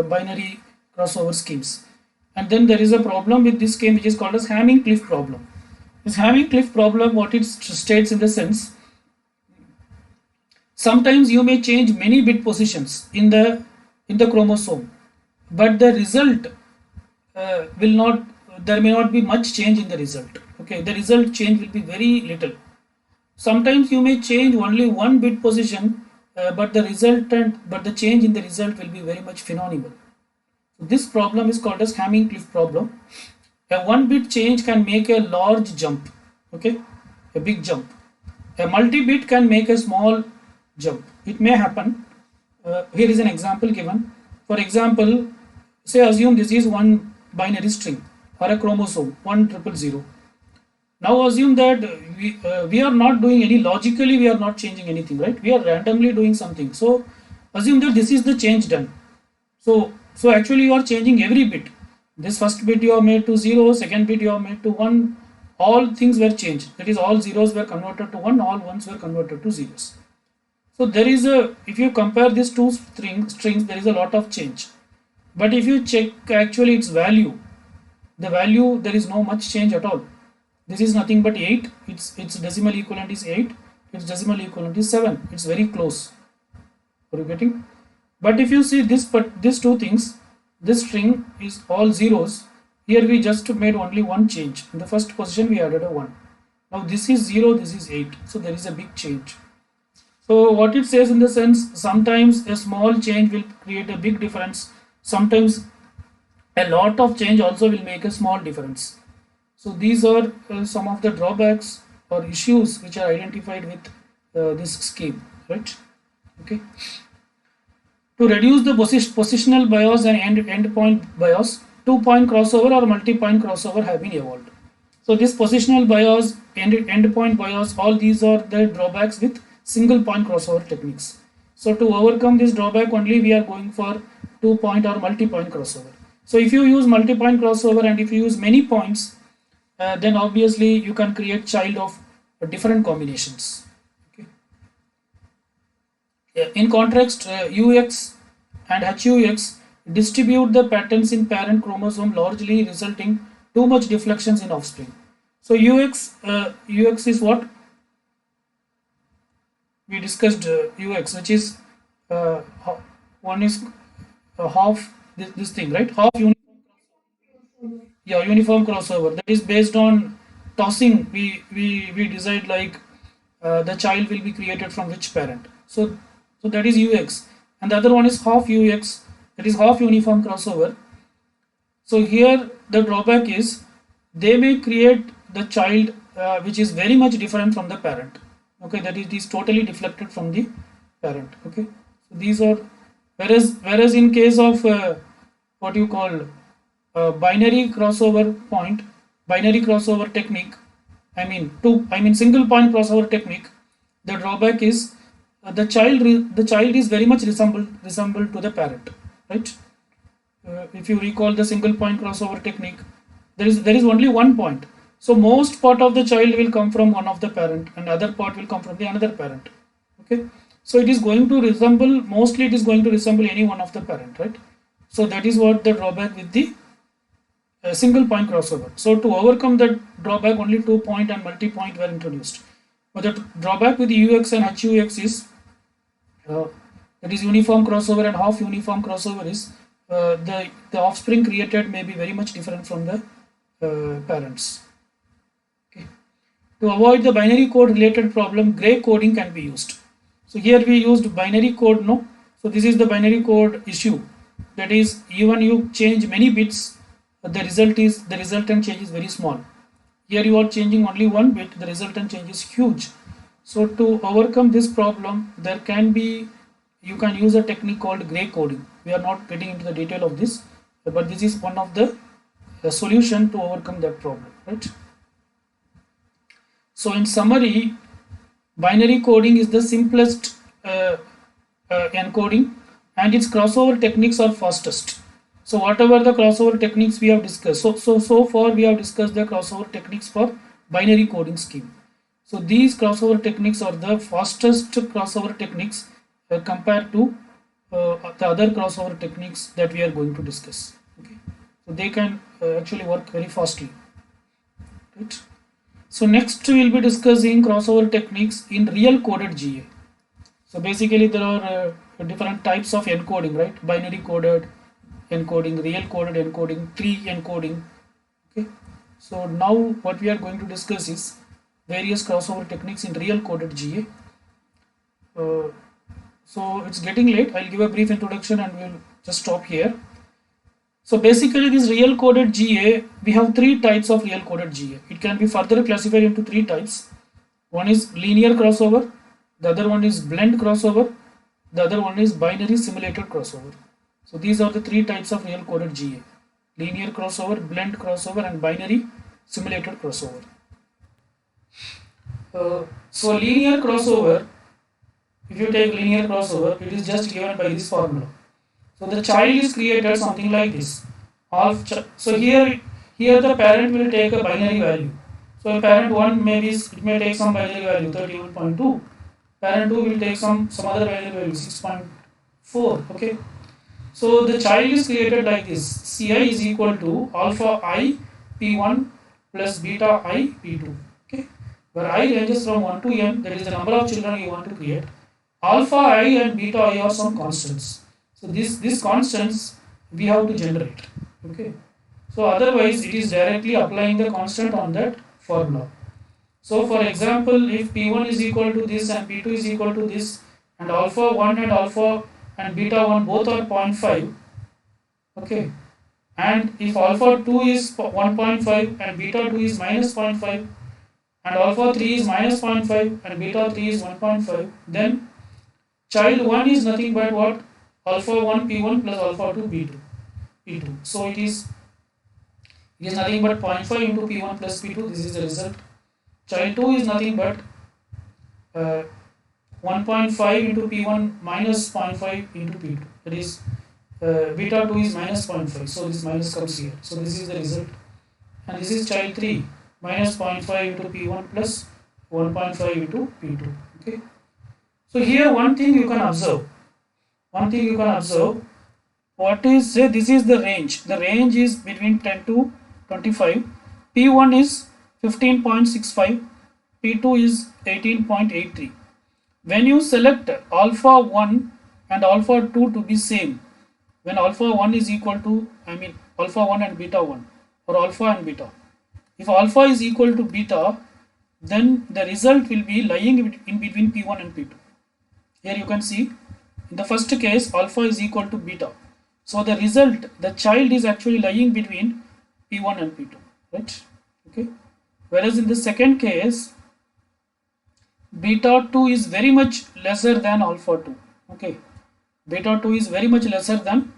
binary crossover schemes. And then there is a problem with this scheme which is called as Hamming-Cliff problem. This Hamming-Cliff problem, what it states in the sense, sometimes you may change many bit positions in the chromosome, but the result will not. There may not be much change in the result. Okay, the result change will be very little. Sometimes you may change only one bit position, but the change in the result will be very much phenomenal. So this problem is called as Hamming-Cliff problem. A one bit change can make a large jump. Okay, a big jump. A multi-bit can make a small jump. It may happen. Here is an example given. For example, say assume this is one binary string or a chromosome 1000. Now assume that we are not doing any logically, we are not changing anything, right? We are randomly doing something. So assume that this is the change done. So actually you are changing every bit. This first bit you have made to 0, second bit you have made to 1. All things were changed. That is, all zeros were converted to 1, all ones were converted to zeros. So there is if you compare these two strings, there is a lot of change. But if you check actually its value, the value, there is no much change at all. This is nothing but 8. Its decimal equivalent is 8. Its decimal equivalent is 7. It's very close. Are you getting? But if you see this, but these two things, this string is all zeros. Here we just made only one change. In the first position we added a 1. Now this is 0, this is 8. So there is a big change. So what it says in the sense, sometimes a small change will create a big difference. Sometimes a lot of change also will make a small difference. So these are some of the drawbacks or issues which are identified with this scheme, right? Okay. To reduce the positional bias and endpoint bias, two-point crossover or multi-point crossover have been evolved. So this positional bias, endpoint bias, all these are the drawbacks with single-point crossover techniques. So to overcome this drawback only, we are going for two-point or multi-point crossover. So if you use multi-point crossover and if you use many points, then obviously you can create child of different combinations. Okay. In contrast, UX and HUX distribute the patterns in parent chromosome, largely resulting too much deflections in offspring. So UX is what we discussed, UX, which is uh, one is half this thing, right? Half uniform crossover, that is based on tossing. We decide like the child will be created from which parent. So that is UX, and the other one is half UX, that is half uniform crossover. So here the drawback is they may create the child which is very much different from the parent. Okay, that it is totally deflected from the parent. Okay, so these are, whereas in case of what you call binary crossover binary crossover technique. I mean single point crossover technique. The drawback is the child is very much resemble to the parent, right? If you recall the single point crossover technique, there is only one point. So most part of the child will come from one of the parent, and other part will come from the another parent. Okay, so it is going to resemble, mostly it is going to resemble any one of the parent, right? So that is what the drawback with the single point crossover. So to overcome that drawback, only 2-point and multi-point were introduced. But the drawback with the UX and HUX is uh, that is uniform crossover and half uniform crossover is the offspring created may be very much different from the parents. Okay. To avoid the binary code related problem, gray coding can be used. So here we used binary code, no. So this is the binary code issue. That is, even you change many bits, the resultant change is very small. Here you are changing only one bit, the resultant change is huge. So to overcome this problem, you can use a technique called gray coding. We are not getting into the detail of this, but this is one of the solution to overcome that problem, right? So in summary, binary coding is the simplest encoding, and its crossover techniques are fastest. So whatever the crossover techniques we have discussed, so far we have discussed the crossover techniques for binary coding scheme. So these crossover techniques are the fastest crossover techniques compared to the other crossover techniques that we are going to discuss. Okay, so they can actually work very fastly, right? So next we will be discussing crossover techniques in real coded GA. So basically there are different types of encoding, right? Binary coded encoding, real coded encoding, tree encoding. Okay. So now what we are going to discuss is various crossover techniques in real coded GA. So it's getting late. I'll give a brief introduction and we'll just stop here. So basically this real coded GA, we have three types of real coded GA. It can be further classified into three types. One is linear crossover, the other one is blend crossover, the other one is binary simulated crossover. So these are the three types of real coded GA: linear crossover, blend crossover, and binary simulated crossover. So linear crossover, if you take linear crossover, it is just given by this formula. So the child is created something like this. So here the parent will take a binary value. So parent 1 maybe it may take some binary value 31.2. Parent 2 will take some other binary value 6.4. Okay. So the child is created like this. Ci is equal to alpha I p1 plus beta I p2. Okay. Where I ranges from 1 to n, that is the number of children you want to create. Alpha I and beta I are some constants. So these constants we have to generate. Okay. So otherwise it is directly applying the constant on that formula. So for example, if P1 is equal to this and P2 is equal to this, and alpha 1 and alpha and beta 1 both are 0.5, okay, and if alpha 2 is 1.5 and beta 2 is minus 0.5 and alpha 3 is minus 0.5 and beta 3 is 1.5, then child 1 is nothing but what? Alpha 1 P1 plus alpha 2 P2. So it is nothing but 0.5 into P1 plus P2. This is the result. Child 2 is nothing but uh, 1.5 into P1 minus 0.5 into P2. That is beta 2 is minus 0.5. So this minus comes here. So this is the result. And this is child 3 minus 0.5 into P1 plus 1.5 into P2. Okay. So here one thing you can observe. What is, say this is the range. The range is between 10 to 25. P1 is 15.65. P2 is 18.83. When you select alpha 1 and alpha 2 to be same, when alpha 1 is equal to, alpha 1 and beta 1, or alpha and beta. If alpha is equal to beta, then the result will be lying in between P1 and P2. Here you can see, in the first case, alpha is equal to beta. So the result, the child is actually lying between P1 and P2, right? Okay. Whereas in the second case, beta 2 is very much lesser than alpha 2. Okay. Beta 2 is very much lesser than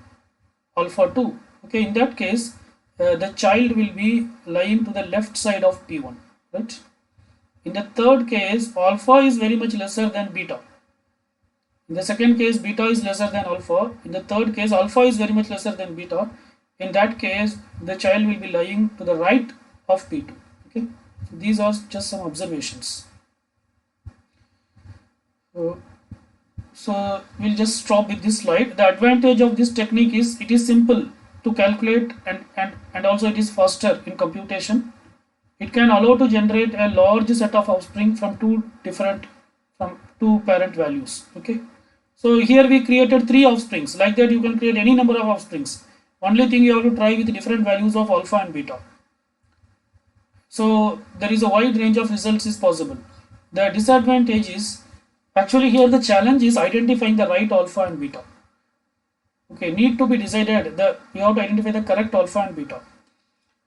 alpha 2. Okay. In that case, the child will be lying to the left side of P1, right? In the third case, alpha is very much lesser than beta. In the second case, beta is lesser than alpha. In the third case, alpha is very much lesser than beta. In that case, the child will be lying to the right of P2. Okay, so these are just some observations. So we'll just stop with this slide. The advantage of this technique is it is simple to calculate and also it is faster in computation. It can allow to generate a large set of offspring from two parent values. Okay. So here we created 3 offsprings. Like that you can create any number of offsprings. Only thing you have to try with different values of alpha and beta. So there is a wide range of results is possible. The disadvantage is, actually here the challenge is identifying the right alpha and beta. Okay, need to be decided. You have to identify the correct alpha and beta.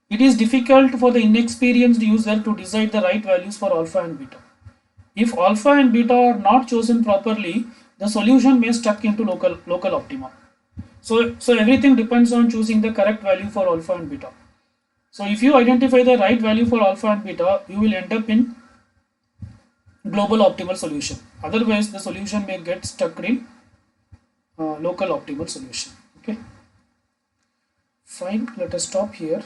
It is difficult for the inexperienced user to decide the right values for alpha and beta. If alpha and beta are not chosen properly, the solution may stuck into local optima. So everything depends on choosing the correct value for alpha and beta. So if you identify the right value for alpha and beta, you will end up in global optimal solution. Otherwise, the solution may get stuck in local optimal solution. Okay. Fine. Let us stop here.